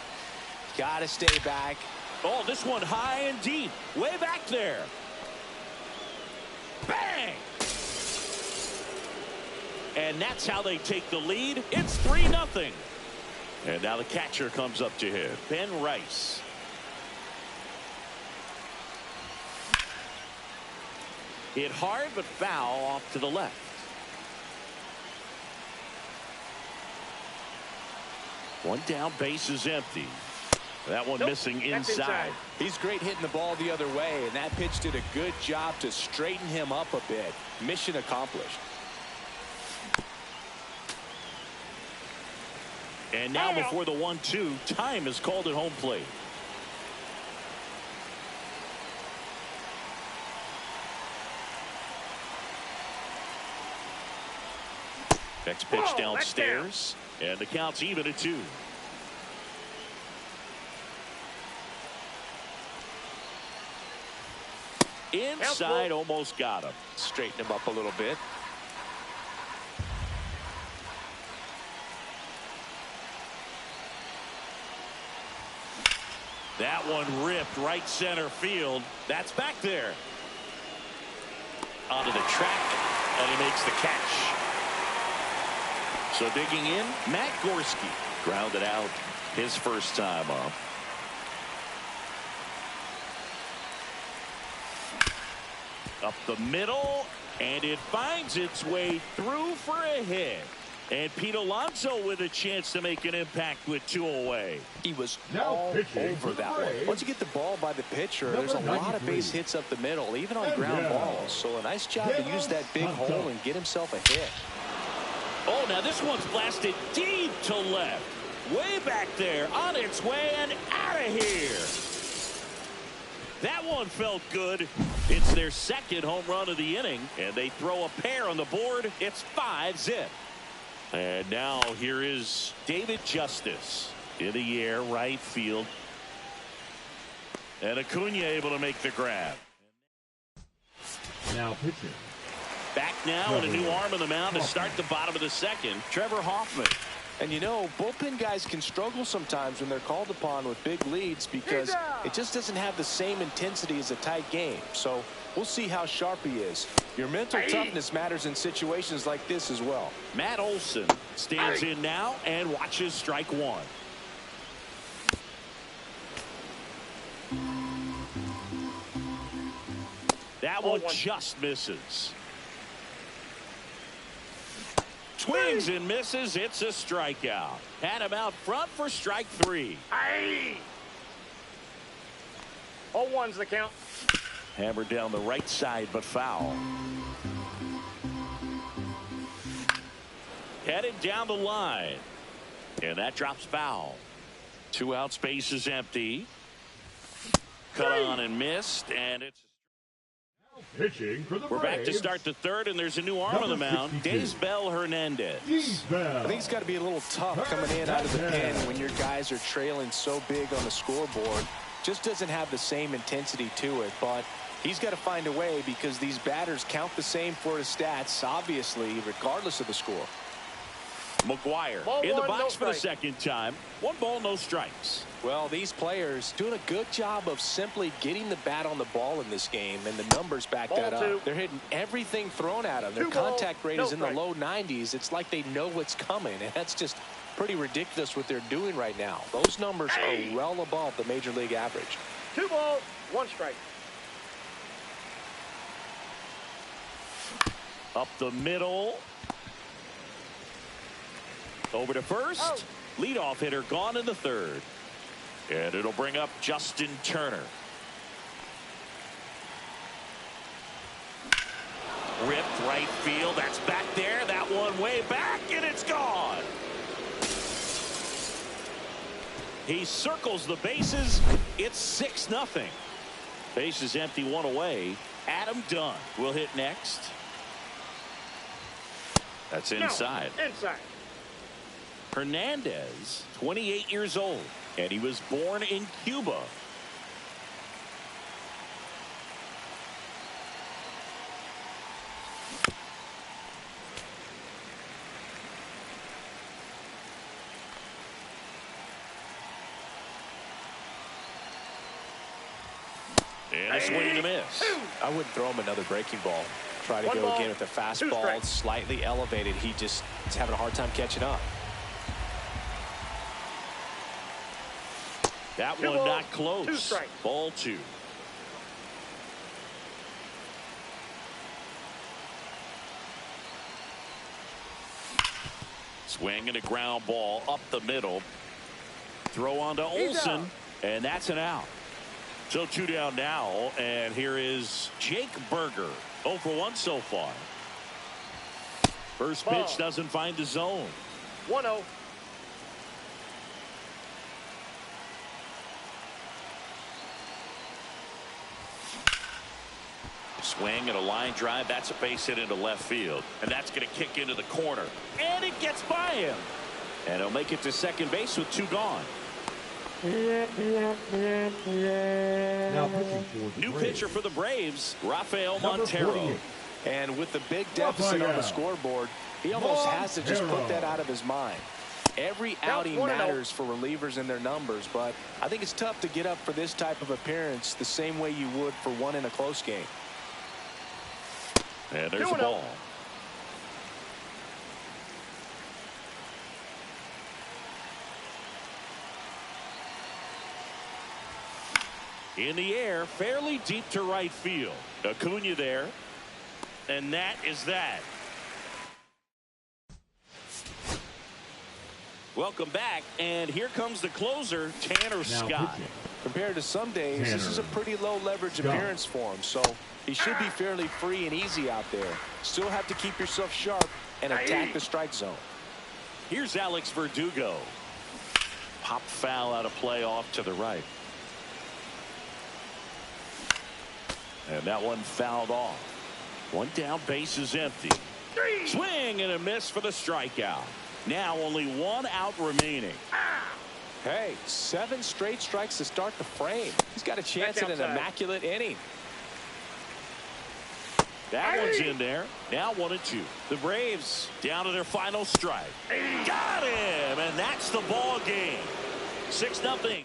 Got to stay back. Oh, this one high and deep. Way back there. Bang! And that's how they take the lead. It's 3-0. And now the catcher comes up to hit. Ben Rice. Hit hard but foul off to the left. One down, base is empty. That one missing inside. He's great hitting the ball the other way, and that pitch did a good job to straighten him up a bit. Mission accomplished. And now before the 1-2, time is called at home plate. Next pitch Whoa, downstairs. And the count's even at 2. Inside, almost got him. Straighten him up a little bit. That one ripped right center field. That's back there. Onto the track, and he makes the catch. So digging in, Matt Gorski grounded out his first time up. Up the middle, and it finds its way through for a hit. And Pete Alonso with a chance to make an impact with 2 away. He was Now all pitching over for the that one. Braves, Once you get the ball by the pitcher, number there's a lot of 93. base hits up the middle, even on And ground now, balls. So a nice job to use that big Santos. hole and get himself a hit. Oh, now this one's blasted deep to left. Way back there, on its way and out of here. That one felt good. It's their second home run of the inning, and they throw a pair on the board. It's 5-zip. And now here is David Justice in the air, right field. And Acuna able to make the grab. Now pitching. Back now and a new arm on the mound to start the bottom of the second. Trevor Hoffman. And you know, bullpen guys can struggle sometimes when they're called upon with big leads because it just doesn't have the same intensity as a tight game. So we'll see how sharp he is. Your mental toughness matters in situations like this as well. Matt Olson stands in now and watches strike 1. That one just misses. Swings and misses. It's a strikeout. Had him out front for strike 3. 0-1's the count. Hammered down the right side, but foul. Headed down the line. And that drops foul. 2 outs, base is empty. Cut on and missed, and it's... Pitching for the We're back to Braves, start the third, and there's a new arm on the mound. 62. Daysbel Hernandez. Bell. I think it's got to be a little tough coming in out of the pen when your guys are trailing so big on the scoreboard. Just doesn't have the same intensity to it, but he's got to find a way because these batters count the same for his stats, obviously, regardless of the score. McGuire Ball in the one, box no for the strike. second time. 1 ball, no strikes. Well, these players doing a good job of simply getting the bat on the ball in this game, and the numbers back Ball that two. up. They're hitting everything thrown at them. Their 2 balls, contact rate no is in the strike. low 90s. It's like they know what's coming, and that's just pretty ridiculous what they're doing right now. Those numbers are well above the major league average. 2 balls, 1 strike. Up the middle. Over to first. Out. Leadoff hitter gone in the third. And it'll bring up Justin Turner. Ripped right field. That's back there. That one way back, and it's gone. He circles the bases. It's 6-0. Bases empty, 1 away. Adam Dunn will hit next. That's inside. No, inside. Hernandez, 28 years old, and he was born in Cuba. And a swing and a miss. I wouldn't throw him another breaking ball. Try to 1 go ball, again with the 2 fastball strikes. slightly elevated. He just is having a hard time catching up. That 2 one balls, not close. 2 strikes. Ball 2. Swing and a ground ball up the middle. Throw on to He's Olson, out. and that's an out. So 2 down now, and here is Jake Berger. 0 for 1 so far. First Ball. pitch doesn't find the zone. 1-0. Swing and a line drive. That's a base hit into left field. And that's going to kick into the corner. And it gets by him. And he'll make it to second base with 2 gone. Now pitching for the New Braves. pitcher for the Braves, Rafael Number Montero. 48. And with the big deficit on the Rafael scoreboard, he almost has to just put that out of his mind. Every outing 1-0. matters for relievers and their numbers, but I think it's tough to get up for this type of appearance the same way you would for one in a close game. And there's the 2-0. ball. In the air, fairly deep to right field. Acuna there. And that is that. Welcome back, and here comes the closer, Tanner Scott. pitching. Compared to some days, this is a pretty low leverage Scott. appearance for him, so he should be fairly free and easy out there. Still have to keep yourself sharp and attack the strike zone. Here's Alex Verdugo. Pop foul out of play off to the right. And that one fouled off. One down, base is empty. Swing and a miss for the strikeout. Now only 1 out remaining. Hey, 7 straight strikes to start the frame. He's got a chance at an immaculate inning. That one's in there. Now 1-2. The Braves down to their final strike. Got him, and that's the ball game. 6-0.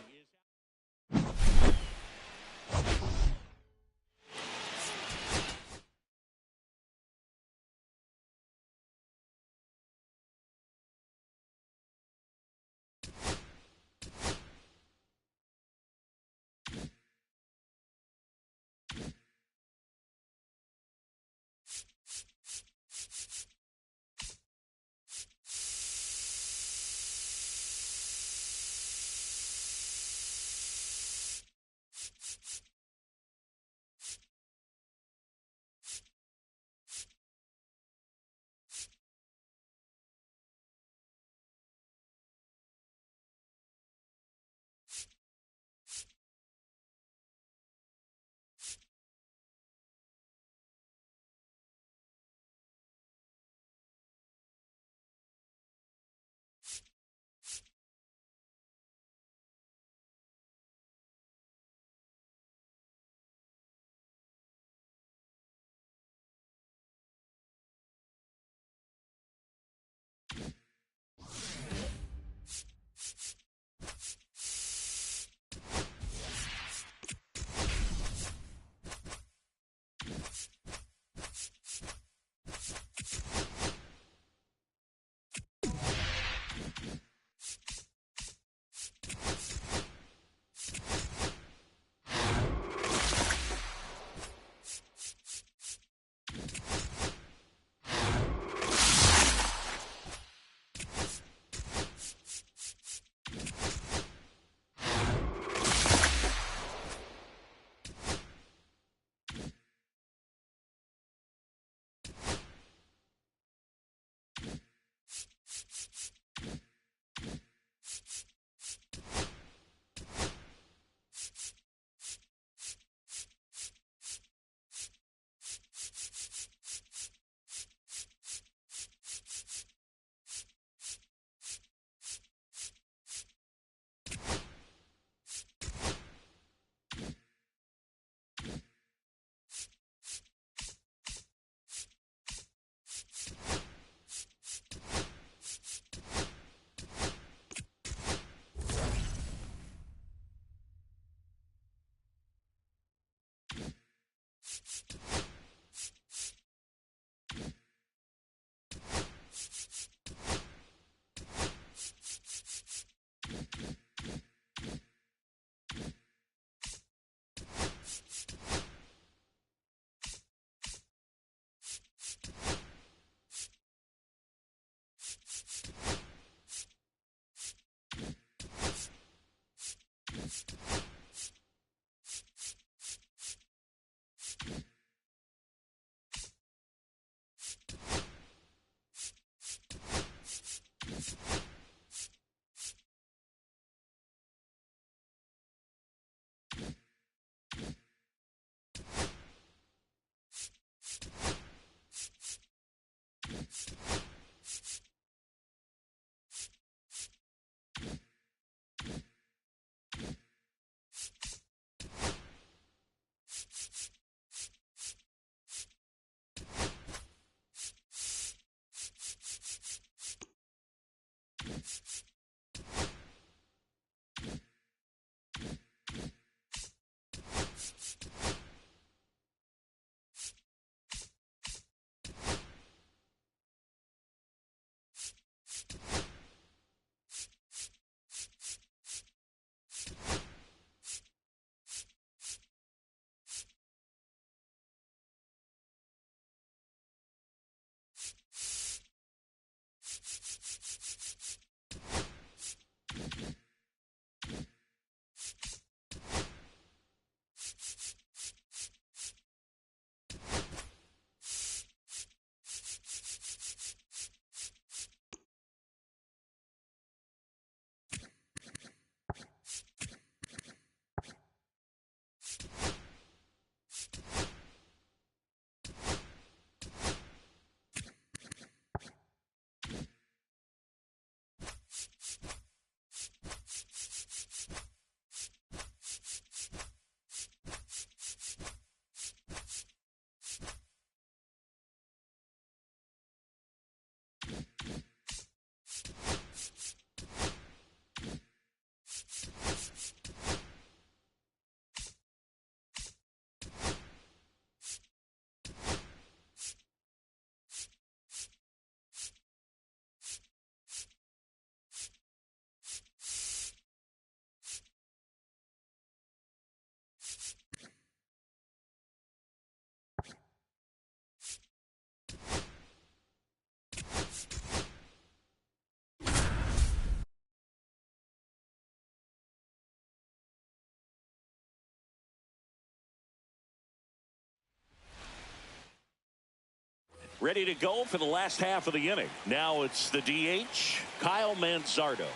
Ready to go for the last half of the inning. Now it's the DH, Kyle Manzardo.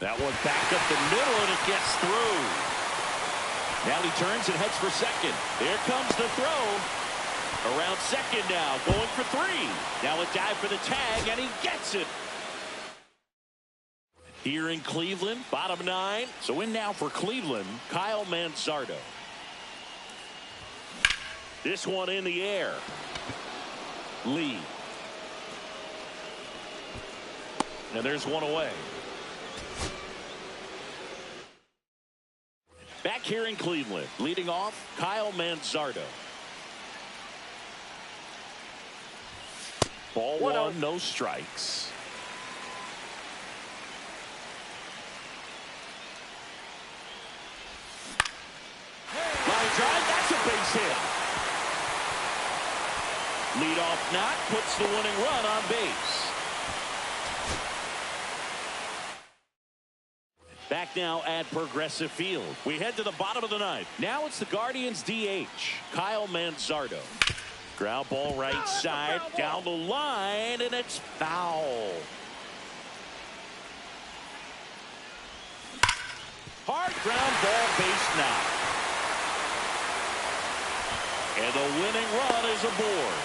That one back up the middle, and it gets through. Now he turns and heads for second. There comes the throw. Around second now, going for 3. Now a dive for the tag, and he gets it. Here in Cleveland, bottom 9. So in now for Cleveland, Kyle Manzardo. This one in the air. Lee. And there's one away. Back here in Cleveland, leading off, Kyle Manzardo. Ball 1, no strikes. Line drive, that's a base hit. Leadoff knock puts the winning run on base. Back now at Progressive Field. We head to the bottom of the 9th. Now it's the Guardians DH, Kyle Manzardo. Ground ball right side, down the line, and it's foul. Hard ground ball, base knock. And the winning run is aboard.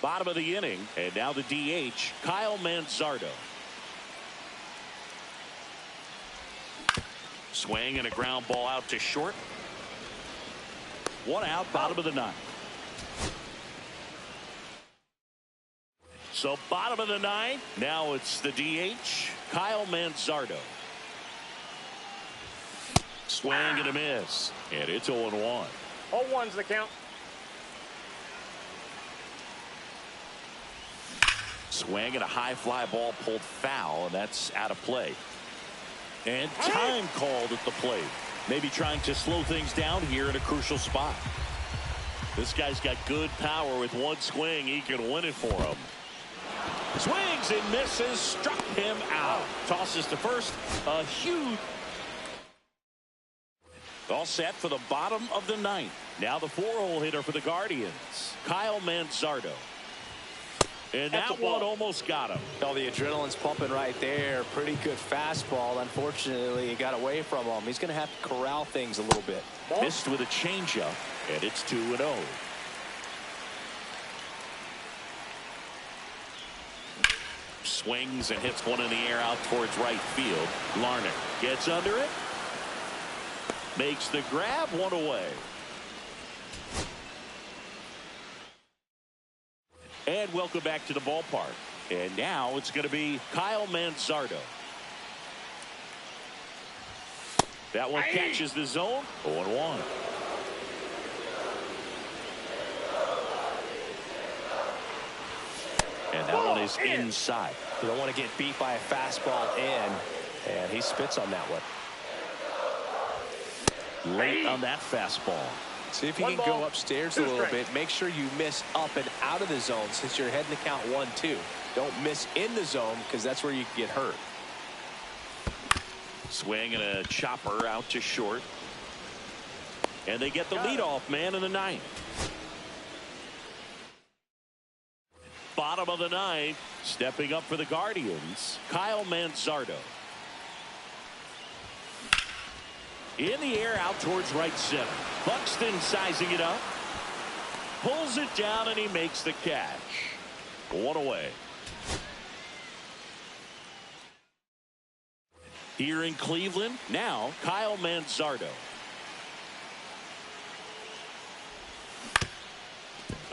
Bottom of the inning, and now the DH, Kyle Manzardo. Swing and a ground ball out to short. 1 out, bottom of the 9th. So bottom of the 9th, now it's the DH, Kyle Manzardo. Swing and a miss, and it's 0-1. 0-1's the count. Swing and a high fly ball pulled foul, and that's out of play. And time called at the plate. Maybe trying to slow things down here in a crucial spot. This guy's got good power. With one swing, he can win it for him. Swings and misses, struck him out. Tosses to first. A huge. All set for the bottom of the 9th. Now the 4-hole hitter for the Guardians, Kyle Manzardo. And that one almost got him. Oh, the adrenaline's pumping right there. Pretty good fastball. Unfortunately, it got away from him. He's going to have to corral things a little bit. Missed with a changeup, and it's 2-0. Swings and hits one in the air out towards right field. Larnach gets under it. Makes the grab, 1 away. And welcome back to the ballpark. And now it's going to be Kyle Manzardo. That one catches the zone. 0-1. And that one is inside. You don't want to get beat by a fastball in. And he spits on that one. Late on that fastball. See if you can go upstairs a little bit. Make sure you miss up and out of the zone since you're heading to count 1-2. Don't miss in the zone because that's where you can get hurt. Swing and a chopper out to short. And they get the leadoff man in the 9th. Bottom of the 9th, stepping up for the Guardians, Kyle Manzardo. In the air out towards right center. Buxton sizing it up. Pulls it down and he makes the catch. 1 away. Here in Cleveland, now Kyle Manzardo.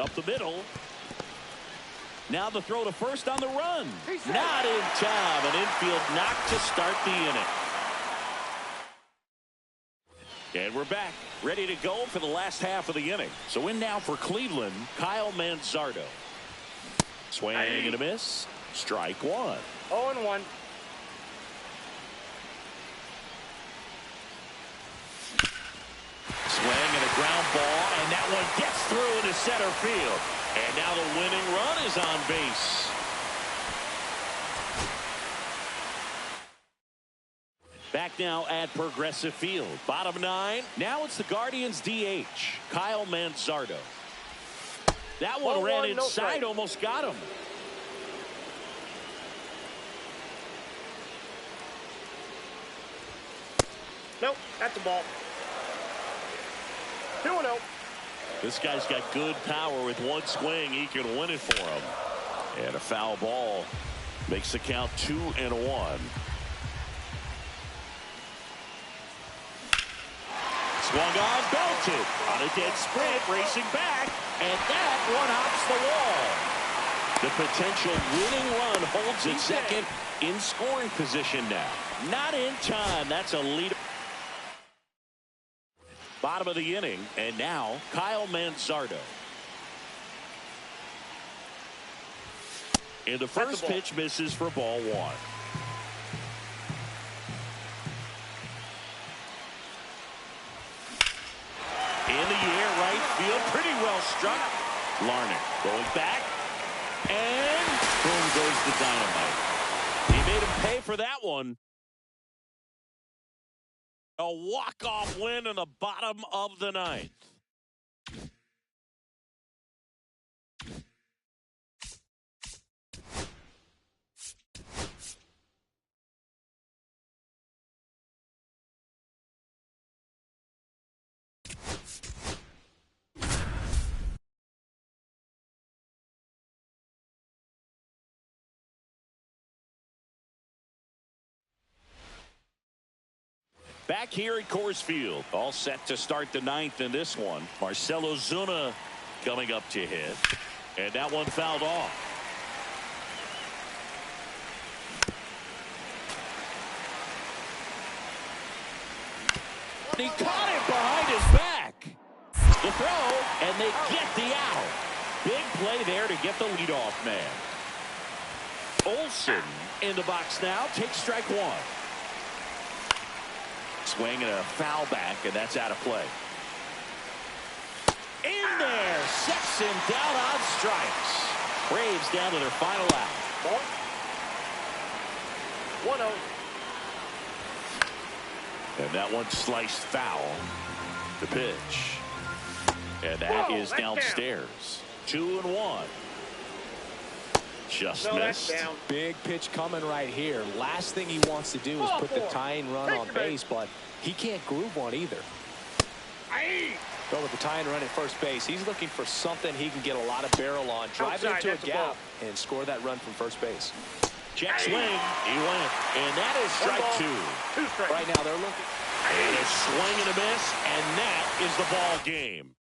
Up the middle. Now the throw to first on the run. Not in time. An infield knock to start the inning. And we're back, ready to go for the last half of the inning. So in now for Cleveland, Kyle Manzardo. Swing and a miss. Strike 1. 0-1. Swing and a ground ball, and that one gets through into center field. And now the winning run is on base. Back now at Progressive Field. Bottom 9. Now it's the Guardians DH, Kyle Manzardo. That one ran inside, almost got him. Nope, that's a ball. 2-0. This guy's got good power. With one swing, he can win it for him. And a foul ball makes the count 2-1. Swung on, belted on a dead sprint, racing back, and that one hops the wall. The potential winning run holds it second in scoring position now. Not in time. That's a lead. Bottom of the inning, and now Kyle Manzardo. And the first pitch misses for ball 1. In the air, right field, pretty well struck. Larnach going back, and boom goes the dynamite. He made him pay for that one. A walk-off win in the bottom of the 9th. Back here at Coors Field, all set to start the 9th in this one. Marcell Ozuna coming up to hit, and that one fouled off. He caught it behind his back. The throw, and they get the out. Big play there to get the leadoff man. Olsen in the box now, takes strike 1. Swing and a foul back, and that's out of play. In there, sets him down on strikes. Braves down to their final out. 1-0. And that one sliced foul. The pitch. And that is downstairs. 2-1. Just missed. Big pitch coming right here. Last thing he wants to do is put the tying run on base, but he can't groove one either. But with the tying run at first base, he's looking for something he can get a lot of barrel on, drive it into a gap, and score that run from first base. Check swing. He went. And that is strike 2. Right now they're looking. And a swing and a miss, and that is the ball game.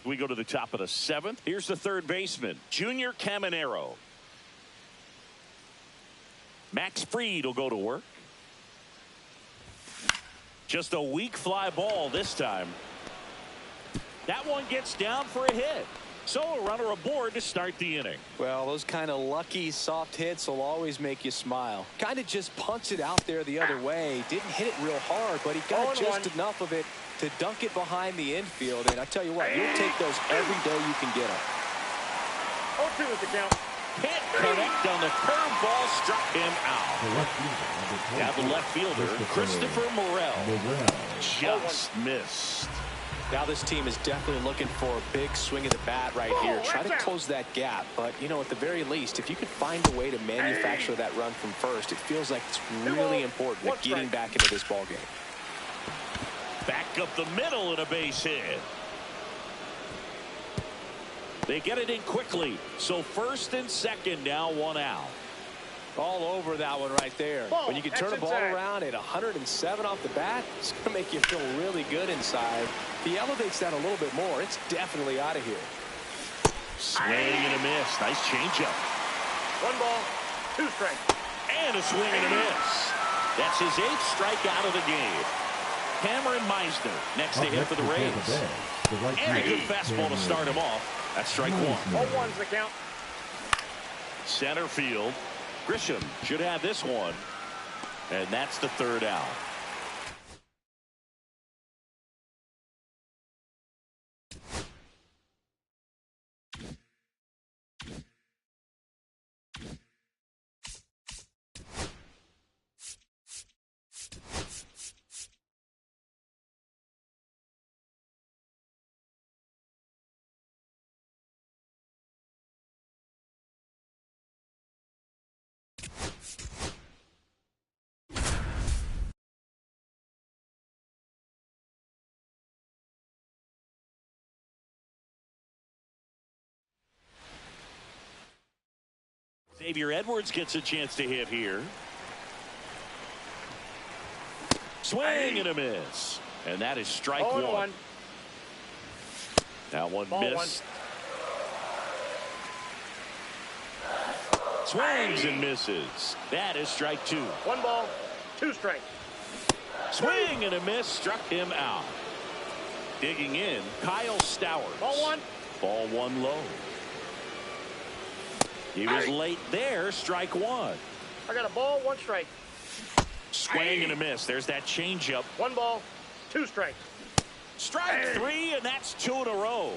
We go to the top of the 7th. Here's the third baseman, Junior Caminero. Max Fried will go to work. Just a weak fly ball this time. That one gets down for a hit. So a runner aboard to start the inning. Well, those kind of lucky soft hits will always make you smile. Kind of just punched it out there the other way. Didn't hit it real hard, but he got just enough of it to dunk it behind the infield. And I tell you what, you'll take those every day you can get them. 0-2 is the count. Can't connect on the curveball, struck him out. Now the left fielder, Christopher Morel, just missed. Now this team is definitely looking for a big swing of the bat right here. Try to close that gap. But, you know, at the very least, if you could find a way to manufacture that run from first, it feels like it's really important at getting back into this ball game. Back up the middle and a base hit. They get it in quickly. So first and second now, one out. All over that one right there. Ball. When you can turn a ball around at 107 off the bat, it's going to make you feel really good inside. If he elevates that a little bit more, it's definitely out of here. Swing and a miss. Nice changeup. 1 ball, 2 strikes. And a swing and a miss. That's his 8th strikeout of the game. Cameron Meisner next to him for the Rays. And a good fastball to start him off. That's strike 1. 0-1's the count. Center field. Grisham should have this one. And that's the 3rd out. Xavier Edwards gets a chance to hit here. Swing and a miss. And that is strike 1. That one Ball missed. Swings and misses. That is strike 2. 1 ball, 2 strikes. Swing and a miss. Struck him out. Digging in, Kyle Stowers. Ball 1. Ball 1 low. He was late there. Strike 1. I got a ball, 1 strike. Swing and a miss. There's that changeup. 1 ball, 2 strikes. Strike 3, and that's 2 in a row.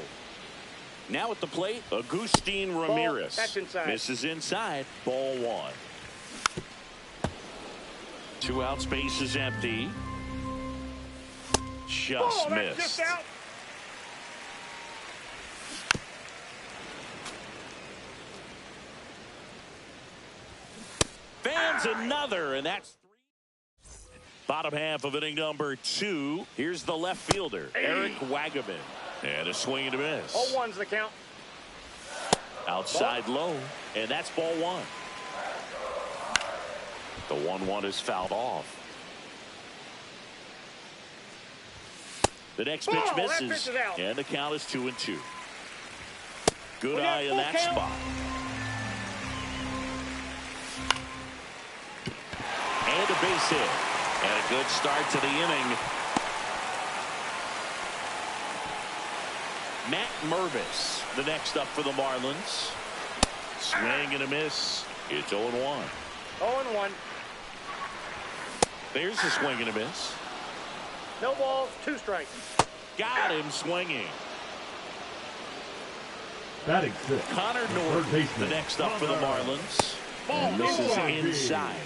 Now at the plate, Agustin Ramirez. That's inside. Misses inside. Ball 1. 2 outs, base is empty. Just missed. That's just out. Fans another, and that's 3. Bottom half of inning number 2. Here's the left fielder, Eric Wagaman. And a swing and a miss. 0-1's the count. Outside low, and that's ball 1. The 1-1 is fouled off. The next pitch misses, and the count is 2-2. Good eye in that spot. And a base hit. And a good start to the inning. Matt Mervis, the next up for the Marlins. Swing and a miss. It's 0-1. 0-1. There's a swing and a miss. No balls, 2 strikes. Got him swinging. Batting 6. Connor Norton, the next up for the Marlins. And this is inside.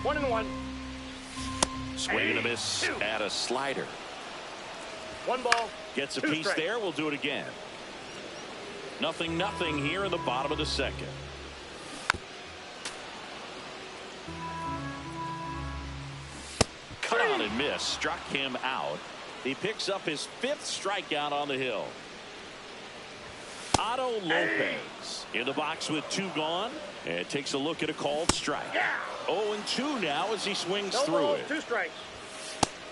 1-1. Swing and a miss at a slider. 1 ball. Gets a 2 piece strikes. there. We'll do it again. 0-0 here in the bottom of the 2nd. Cut on and miss. Struck him out. He picks up his 5th strikeout on the hill. Otto Lopez in the box with 2 gone. And takes a look at a called strike. 0-2 now as he swings No through balls, it. 2 strikes.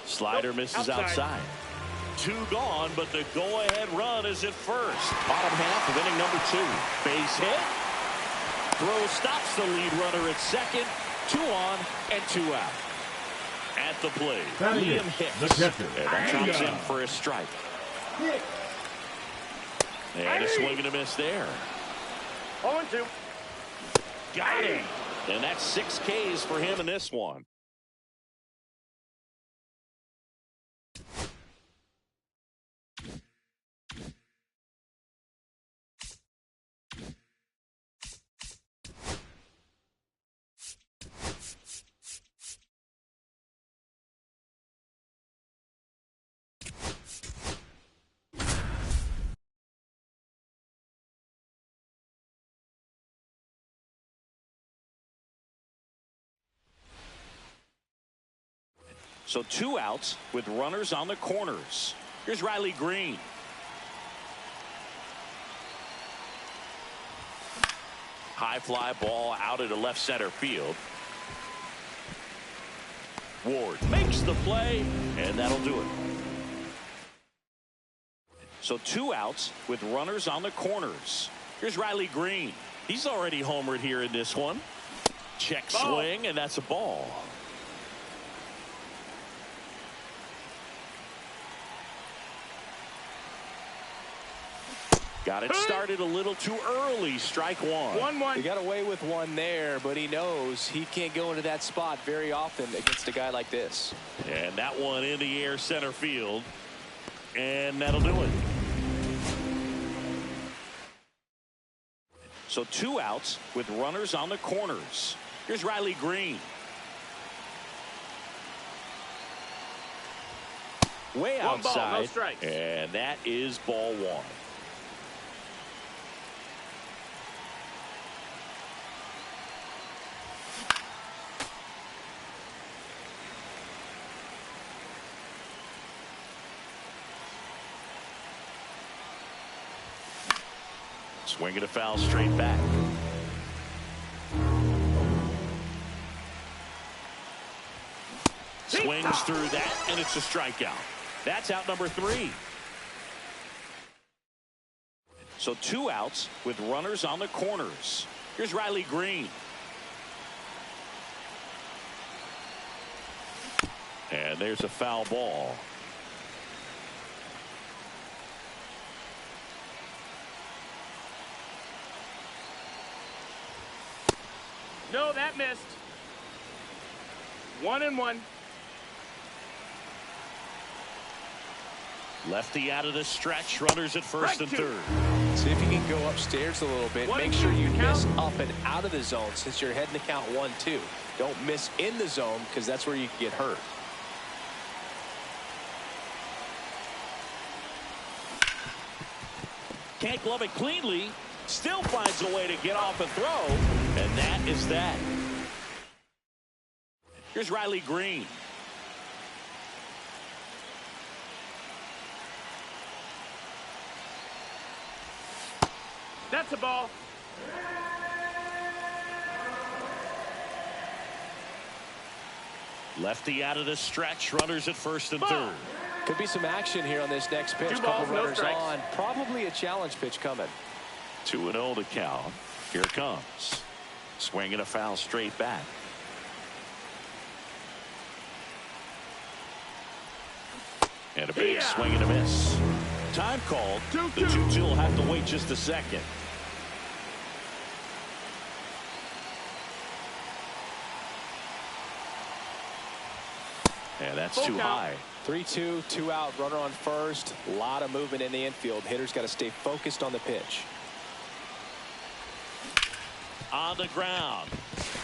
Slider misses outside. 2 gone, but the go-ahead run is at first. Bottom half of inning number 2. Base hit. Throw stops the lead runner at second. 2 on and 2 out. At the plate, Liam Hicks. The catcher. And that comes in for a strike. And a swing and a miss there. 0-2. Got him. And that's 6 Ks for him in this one. So 2 outs with runners on the corners. Here's Riley Green. High fly ball out into left center field. Ward makes the play, and that'll do it. So 2 outs with runners on the corners. Here's Riley Green. He's already homered here in this one. Check swing, and that's a ball. Got it started a little too early. Strike one. 1-1. He got away with one there, but he knows he can't go into that spot very often against a guy like this. And that one in the air center field. And that'll do it. So 2 outs with runners on the corners. Here's Riley Green. Way One ball, outside. no strikes. And that is ball 1. Swinging a foul straight back. Swings through that, and it's a strikeout. That's out number 3. So 2 outs with runners on the corners. Here's Riley Green. And there's a foul ball. No, that missed. 1-1. Lefty out of the stretch. Runners at first and third. See if you can go upstairs a little bit. Make sure you miss up and out of the zone since you're heading to count 1-2. Don't miss in the zone because that's where you can get hurt. Can't glove it cleanly. Still finds a way to get off a throw. And that is that. Here's Riley Green. That's a ball. Lefty out of the stretch. Runners at first and third. Could be some action here on this next pitch. 2 balls, Couple no runners strikes. on. Probably a challenge pitch coming. 2-0 to count. Here it comes. Swinging a foul straight back. And a big swing and a miss. Time called. The 2-2 will have to wait just a second. And that's too high. 3-2, 2 out, runner on first. A lot of movement in the infield. Hitter's got to stay focused on the pitch. On the ground.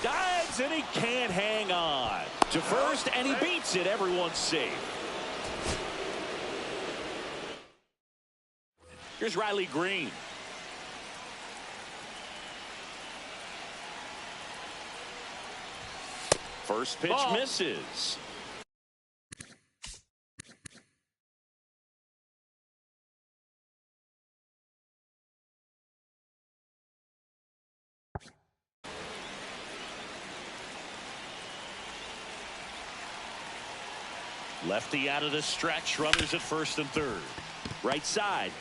Dives, and he can't hang on. To first, and he beats it. Everyone's safe. Here's Riley Green. First pitch misses. Lefty out of the stretch. Runners at first and third. Right side.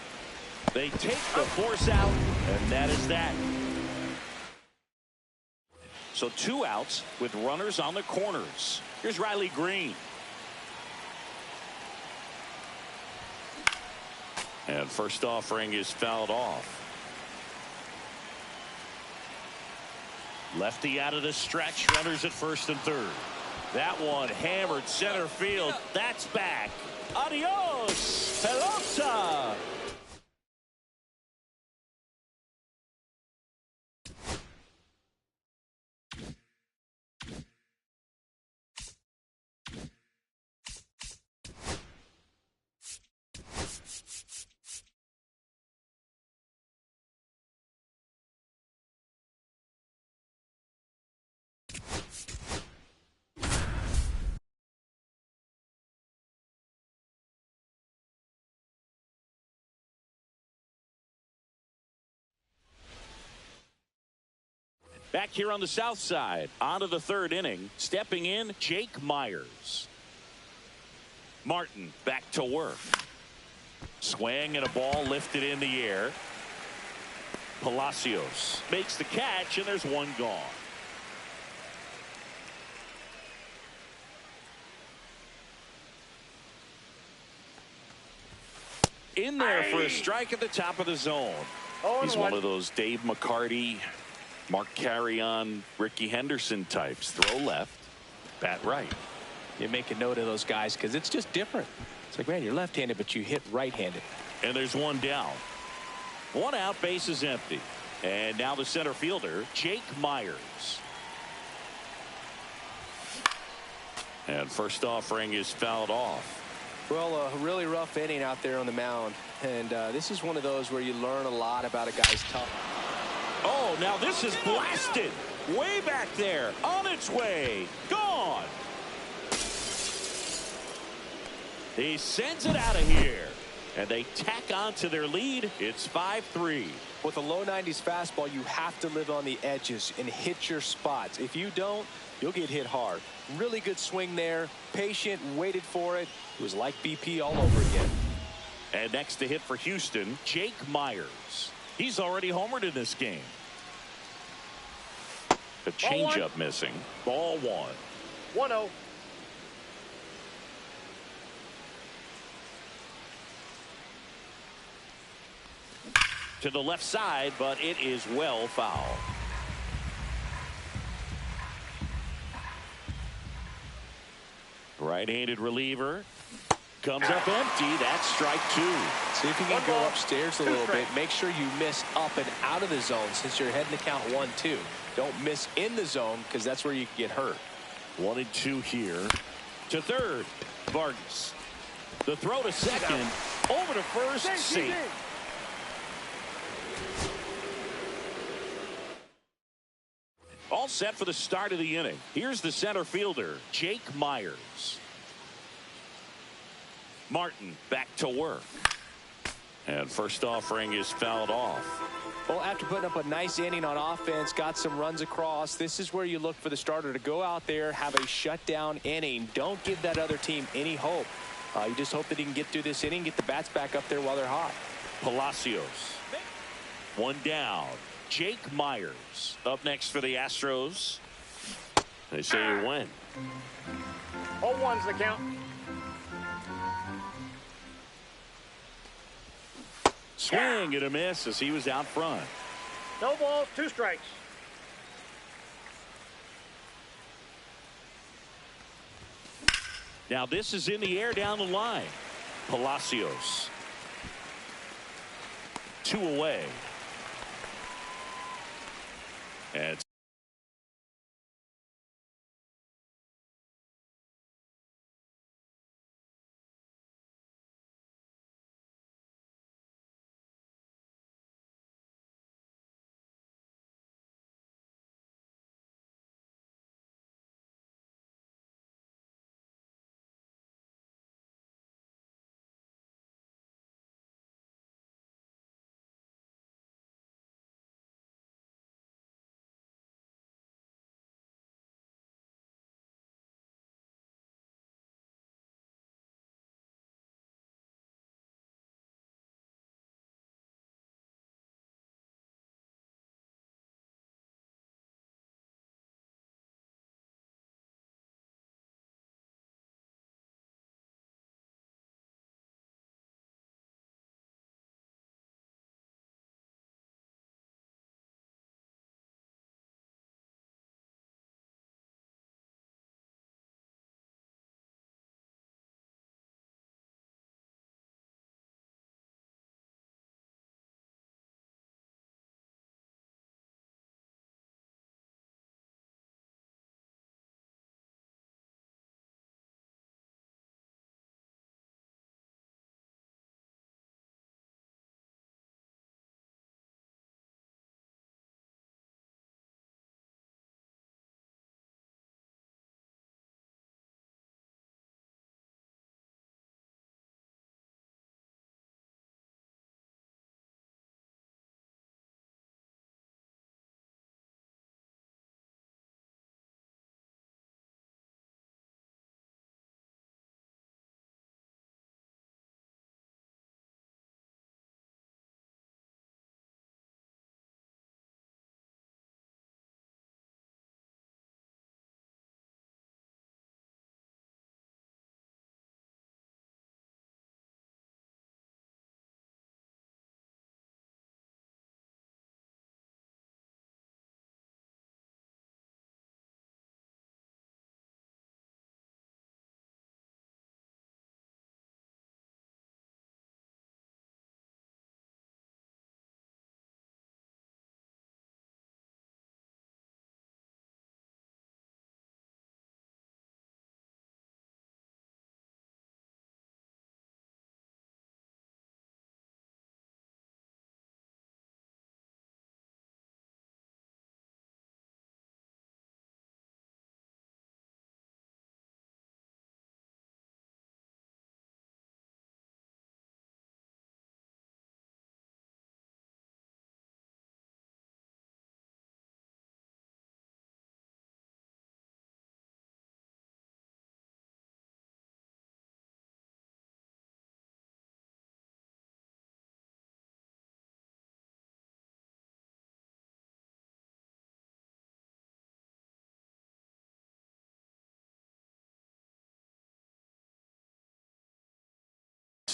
They take the force out, and that is that. So 2 outs with runners on the corners. Here's Riley Green. And first offering is fouled off. Lefty out of the stretch. Runners at first and third. That one hammered center field. That's back. Adios, pelota. Back here on the south side, on to the third inning. Stepping in, Jake Myers. Martin back to work. Swing and a ball lifted in the air. Palacios makes the catch, and there's one gone. In there for a strike at the top of the zone. He's one of those Dave McCarty, Mark Carrion, Ricky Henderson types. Throw left, bat right. You make a note of those guys because it's just different. It's like, man, you're left-handed, but you hit right-handed. And there's one down. One out, base is empty. And now the center fielder, Jake Myers. And first offering is fouled off. Well, a really rough inning out there on the mound. And this is one of those where you learn a lot about a guy's tough. Oh, now this is blasted. Way back there. On its way. Gone. He sends it out of here. And they tack on to their lead. It's 5-3. With a low 90s fastball, you have to live on the edges and hit your spots. If you don't, you'll get hit hard. Really good swing there. Patient, waited for it. It was like BP all over again. And next to hit for Houston, Jake Myers. He's already homered in this game. The changeup missing. Ball one. 1-0. To the left side, but it is well foul. Right-handed reliever comes up empty. That's strike two. See if you can go upstairs a little bit. Make sure you miss up and out of the zone since you're heading to count 1-2. Don't miss in the zone because that's where you can get hurt. 1-2 here. To third, Vargas. The throw to second. Over to first. Safe. All set for the start of the inning. Here's the center fielder, Jake Myers. Martin back to work. And first offering is fouled off. Well, after putting up a nice inning on offense, got some runs across, this is where you look for the starter to go out there, have a shutdown inning. Don't give that other team any hope. You just hope that he can get through this inning, get the bats back up there while they're hot. Palacios. One down. Jake Myers up next for the Astros. They say you win. 0-1's the count. Swing and a miss as he was out front. No balls, 2 strikes. Now this is in the air down the line. Palacios. 2 away. And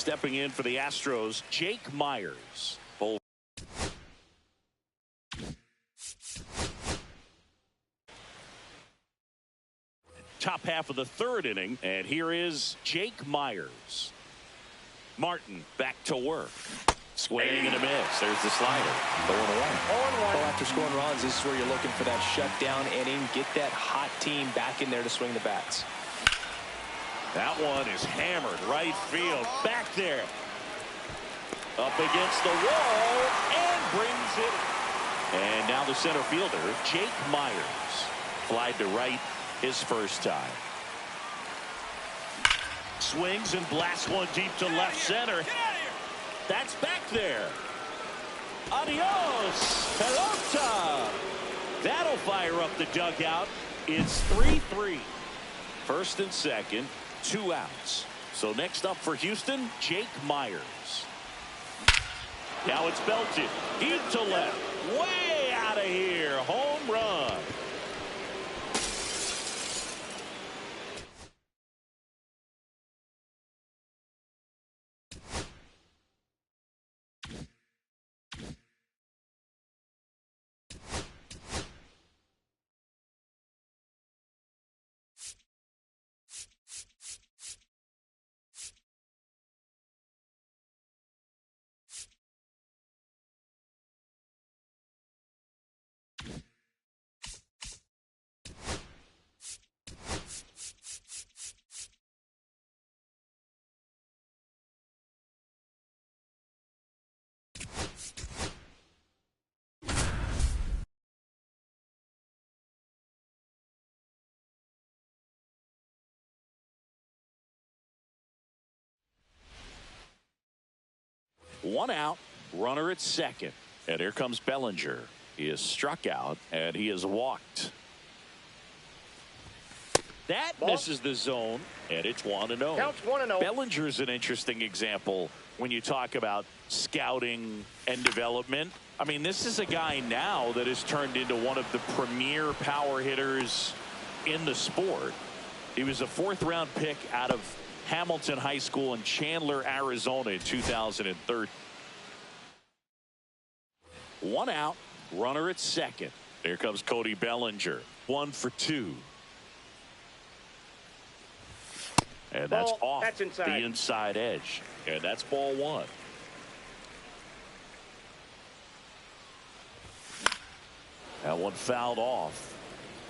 stepping in for the Astros, Jake Myers. Both. Top half of the third inning, and here is Jake Myers. Martin back to work. Swing and a miss. There's the slider. 0-1. Well, after scoring runs, this is where you're looking for that shutdown inning. Get that hot team back in there to swing the bats. That one is hammered right field. Back there. Up against the wall and brings it. And now the center fielder, Jake Myers. Flied to right his first time. Swings and blasts one deep to left center. That's back there. Adios, pelota. That'll fire up the dugout. It's 3-3. First and second, 2 outs. So next up for Houston, Jake Myers. Now it's belted. Deep to left. Way out of here. Home run. One out, runner at second. And here comes Bellinger. He is struck out and he is walked. That misses the zone, and it's 1-0. Counts 1-0. Bellinger is an interesting example when you talk about scouting and development. I mean, this is a guy now that has turned into one of the premier power hitters in the sport. He was a 4th-round pick out of Hamilton High School in Chandler, Arizona in 2003. 1 out, runner at second. Here comes Cody Bellinger. 1 for 2. And that's off the inside edge. And that's ball 1. That one fouled off.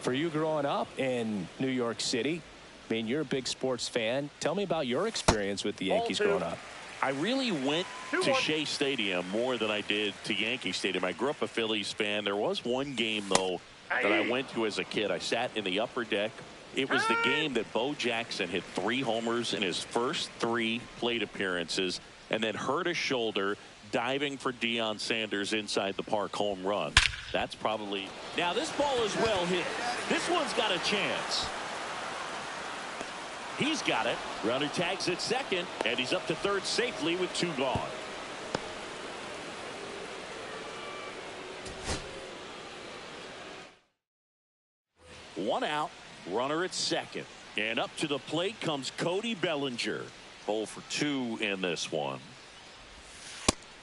For you growing up in New York City, I mean, you're a big sports fan. Tell me about your experience with the Yankees growing up. I really went to Shea Stadium more than I did to Yankee Stadium. I grew up a Phillies fan. There was one game, though, that I went to as a kid. I sat in the upper deck. It was the game that Bo Jackson hit 3 homers in his first 3 plate appearances and then hurt his shoulder diving for Deion Sanders inside the park home run. That's probably... Now, this ball is well hit. This one's got a chance. He's got it. Runner tags at second, and he's up to third safely with 2 gone. One out, runner at second. And up to the plate comes Cody Bellinger. 0 for 2 in this one.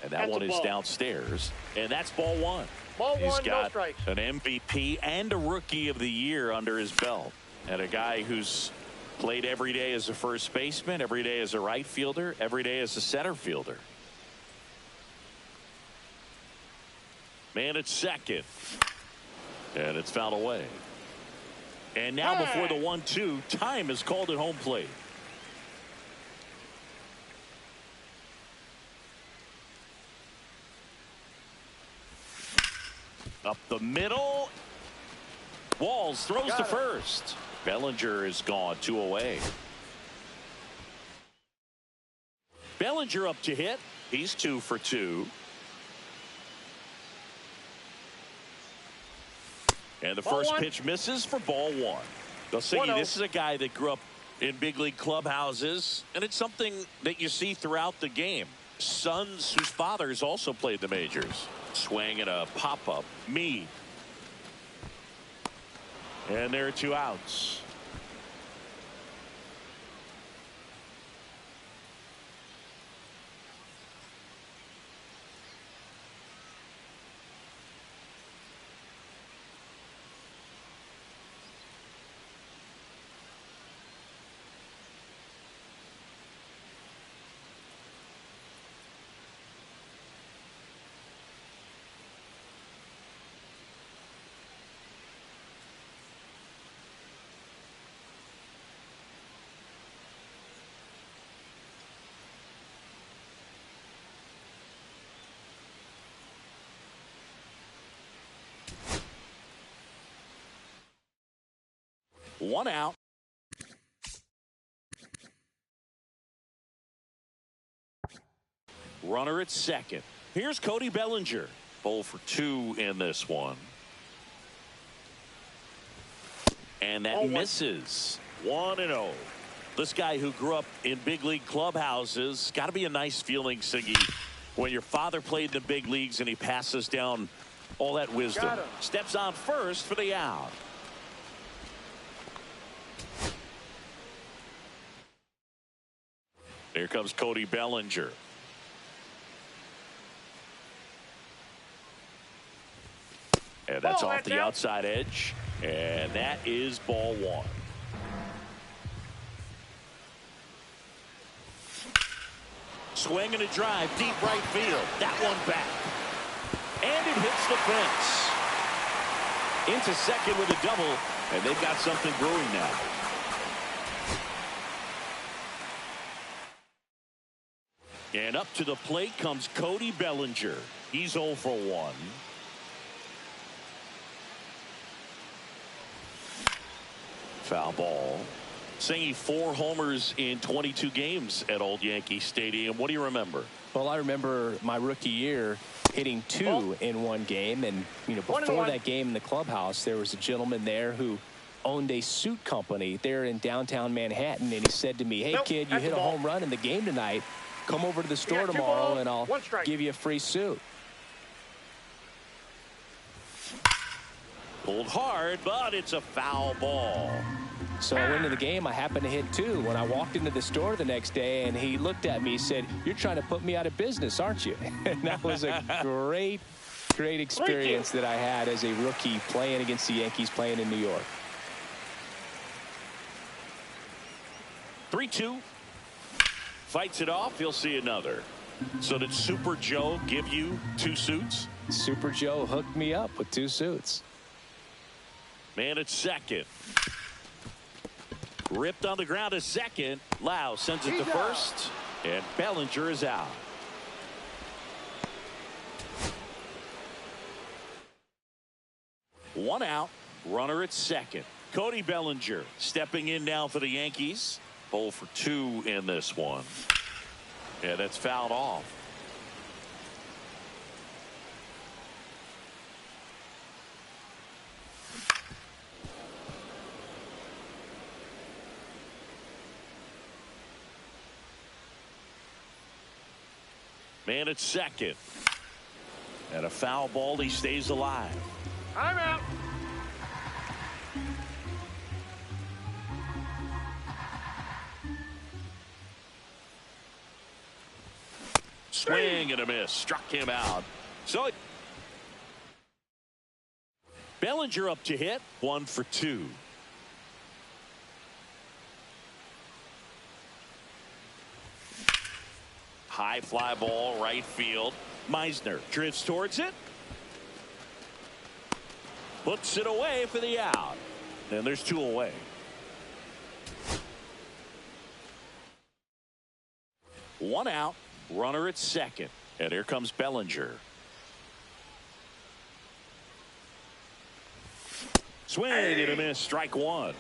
And that one is downstairs. And that's ball 1. Ball 1, He's got no strikes. an MVP and a Rookie of the Year under his belt. And a guy who's played every day as a first baseman, every day as a right fielder, every day as a center fielder. Man at second. And it's fouled away. And now before the 1-2, time is called at home plate. Up the middle. Walls throws to first. Bellinger is gone, 2 away. Bellinger up to hit. He's 2 for 2. And the first pitch misses for ball 1. This is a guy that grew up in big league clubhouses, and it's something that you see throughout the game. Sons whose fathers also played the majors. Swing and a pop-up. Meade. And there are 2 outs. One out. Runner at second. Here's Cody Bellinger. 0 for 2 in this one. And that misses. 1-0. This guy who grew up in big league clubhouses, got to be a nice feeling, Siggy, when your father played in the big leagues and he passes down all that wisdom. Steps on first for the out. Here comes Cody Bellinger. And that's off the outside edge. And that is ball one. Swing and a drive, deep right field. That one back. And it hits the fence. Into second with a double. And they've got something brewing now. And up to the plate comes Cody Bellinger. He's 0 for 1. Foul ball. Singy 4 homers in 22 games at Old Yankee Stadium. What do you remember? Well, I remember my rookie year hitting 2 in one game. And, you know, before that game in the clubhouse, there was a gentleman there who owned a suit company there in downtown Manhattan. And he said to me, hey, kid, you hit a home run in the game tonight. Come over to the store tomorrow and I'll give you a free suit. Pulled hard, but it's a foul ball. So I went into the game. I happened to hit 2. When I walked into the store the next day and he looked at me, he said, you're trying to put me out of business, aren't you? And that was a great experience that I had as a rookie playing against the Yankees, playing in New York. 3-2. Fights it off. He'll see another. So did Super Joe give you 2 suits? Super Joe hooked me up with 2 suits. Man at second. Ripped on the ground to second. Lau sends it to first. And Bellinger is out. One out. Runner at second. Cody Bellinger stepping in now for the Yankees. 0 for 2 in this one. And that's fouled off. Man at second. And a foul ball. He stays alive. I'm out. Swing and a miss. Struck him out. So Bellinger up to hit. 1 for 2. High fly ball, right field. Meisner drifts towards it. Puts it away for the out. And there's 2 away. One out. Runner at second. And here comes Bellinger. Swing and a miss. Strike 1.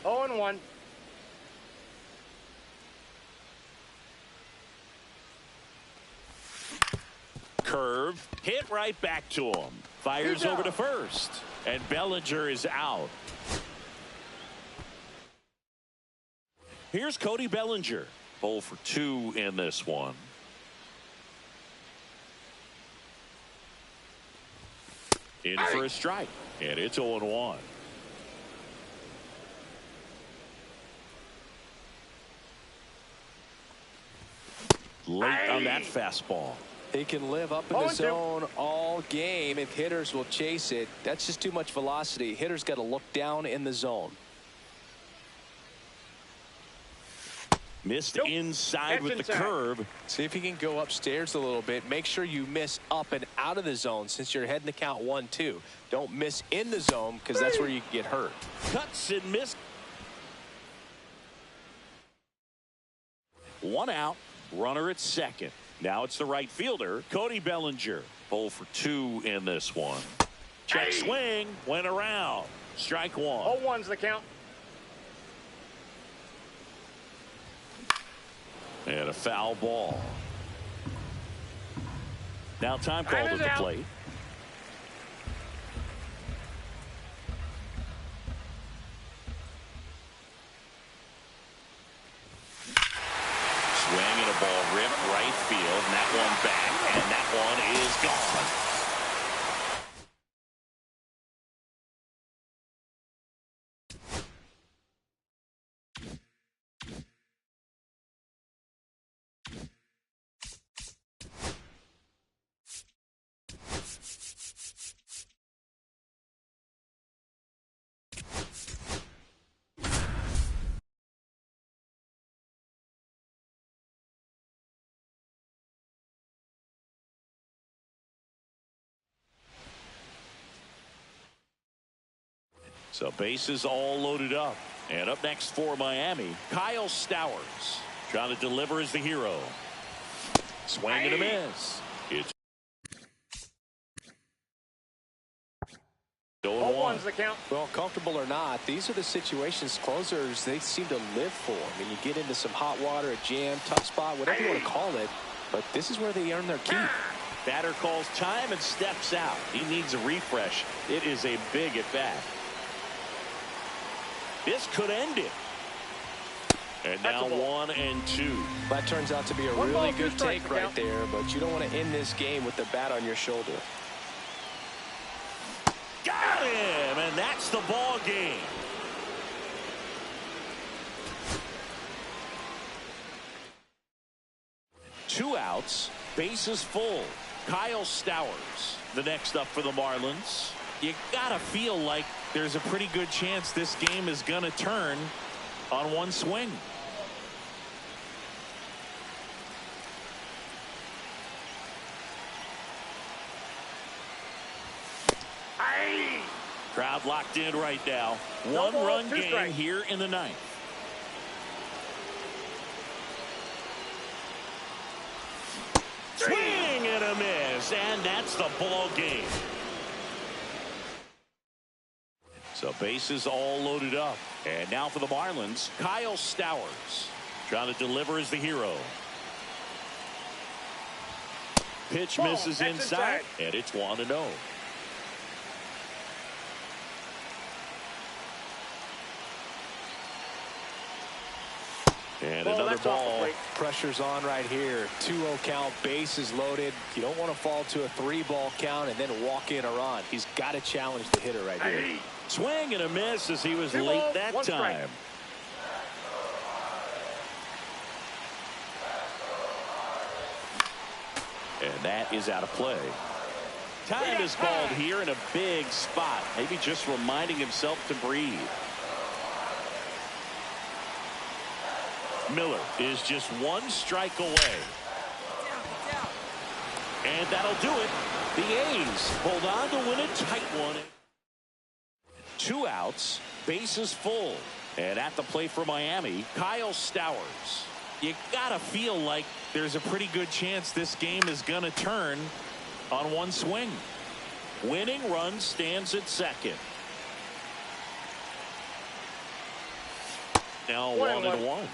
0-1. Curve. Hit right back to him. Fires over to first. And Bellinger is out. Here's Cody Bellinger. 0 for 2 in this one. In for a strike. And it's 0-1. Late on that fastball. He can live up in the zone all game if hitters will chase it. That's just too much velocity. Hitters got to look down in the zone. Missed inside with the curve. See if you can go upstairs a little bit. Make sure you miss up and out of the zone since you're heading to count 1-2. Don't miss in the zone because that's where you can get hurt. Cuts and miss. One out. Runner at second. Now it's the right fielder, Cody Bellinger. 0 for 2 in this one. Check swing. Went around. Strike one. 0-1's the count. And a foul ball. Now time called at the plate. Swing and a ball ripped right field. And that one back. And that one is gone. So bases all loaded up. And up next for Miami, Kyle Stowers. Trying to deliver as the hero. Swing and a miss. It's 0-1's the count. Well, comfortable or not, these are the situations closers they seem to live for. I mean, you get into some hot water, a jam, tough spot, whatever you want to call it. But this is where they earn their keep. Batter calls time and steps out. He needs a refresh. It is a big at bat. This could end it. And now 1-2. That turns out to be a really good take right there, but you don't want to end this game with the bat on your shoulder. Got him, and that's the ball game. Two outs, bases full. Kyle Stowers, the next up for the Marlins. You gotta feel like there's a pretty good chance this game is gonna turn on one swing. Crowd locked in right now. One-run game here in the ninth. Swing and a miss, and that's the ball game. So bases all loaded up. And now for the Marlins, Kyle Stowers. Trying to deliver as the hero. Pitch misses inside, and it's 1-0. And another ball. Pressure's on right here. 2-0 count, bases loaded. You don't want to fall to a 3-ball count and then walk in a run. He's got to challenge the hitter right here. Swing and a miss as he was late that time. And that is out of play. Time is called here in a big spot. Maybe just reminding himself to breathe. Miller is just one strike away. And that'll do it. The A's hold on to win a tight one. Two outs, bases full. And at the plate for Miami, Kyle Stowers. You gotta feel like there's a pretty good chance this game is gonna turn on one swing. Winning run stands at second. Now 1-1.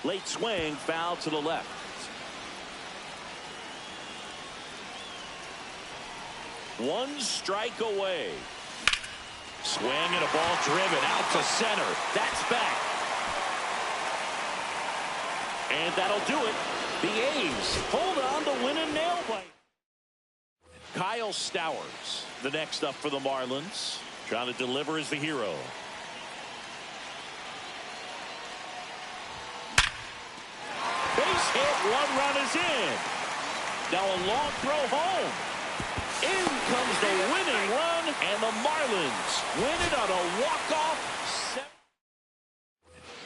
Late swing, foul to the left. One strike away. Swing and a ball driven out to center. That's back. And that'll do it. The A's hold on to win a nail bite. Kyle Stowers, the next up for the Marlins. Trying to deliver as the hero. Base hit, one run is in. Now a long throw home. In comes the winning run, and the Marlins win it on a walk-off.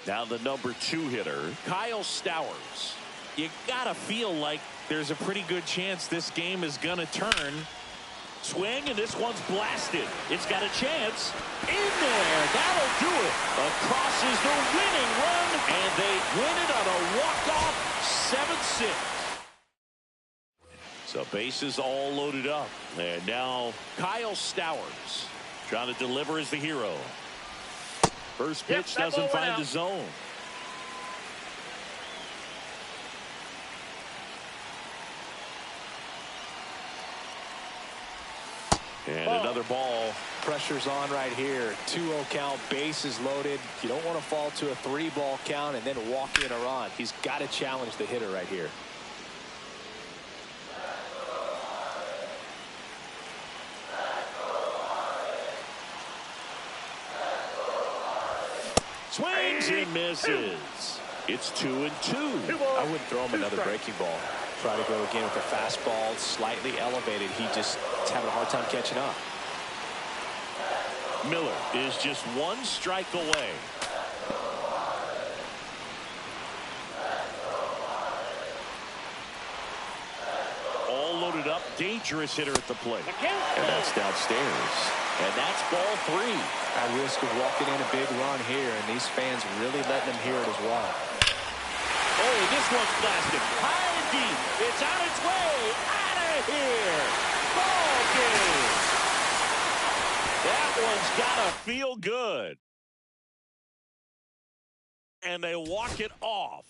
Now the number 2 hitter, Kyle Stowers. You gotta feel like there's a pretty good chance this game is gonna turn. Swing, and this one's blasted. It's got a chance. In there, that'll do it. Across is the winning run, and they win it on a walk-off 7-6. So bases all loaded up. And now Kyle Stowers trying to deliver as the hero. First pitch doesn't find the zone. And another ball. Pressure's on right here. 2-0 count, bases loaded. You don't want to fall to a 3-ball count and then walk in a run. He's got to challenge the hitter right here. Swings and misses. It's 2-2. I wouldn't throw him another breaking ball. Try to go again with a fastball slightly elevated. He's having a hard time catching up. Miller is just one strike away. All loaded up, dangerous hitter at the plate. And that's downstairs. And that's ball 3. At risk of walking in a big run here, and these fans really letting them hear it as well. Oh, this one's blasted. High and deep. It's on its way. Out of here. Ball game. That one's got to feel good. And they walk it off.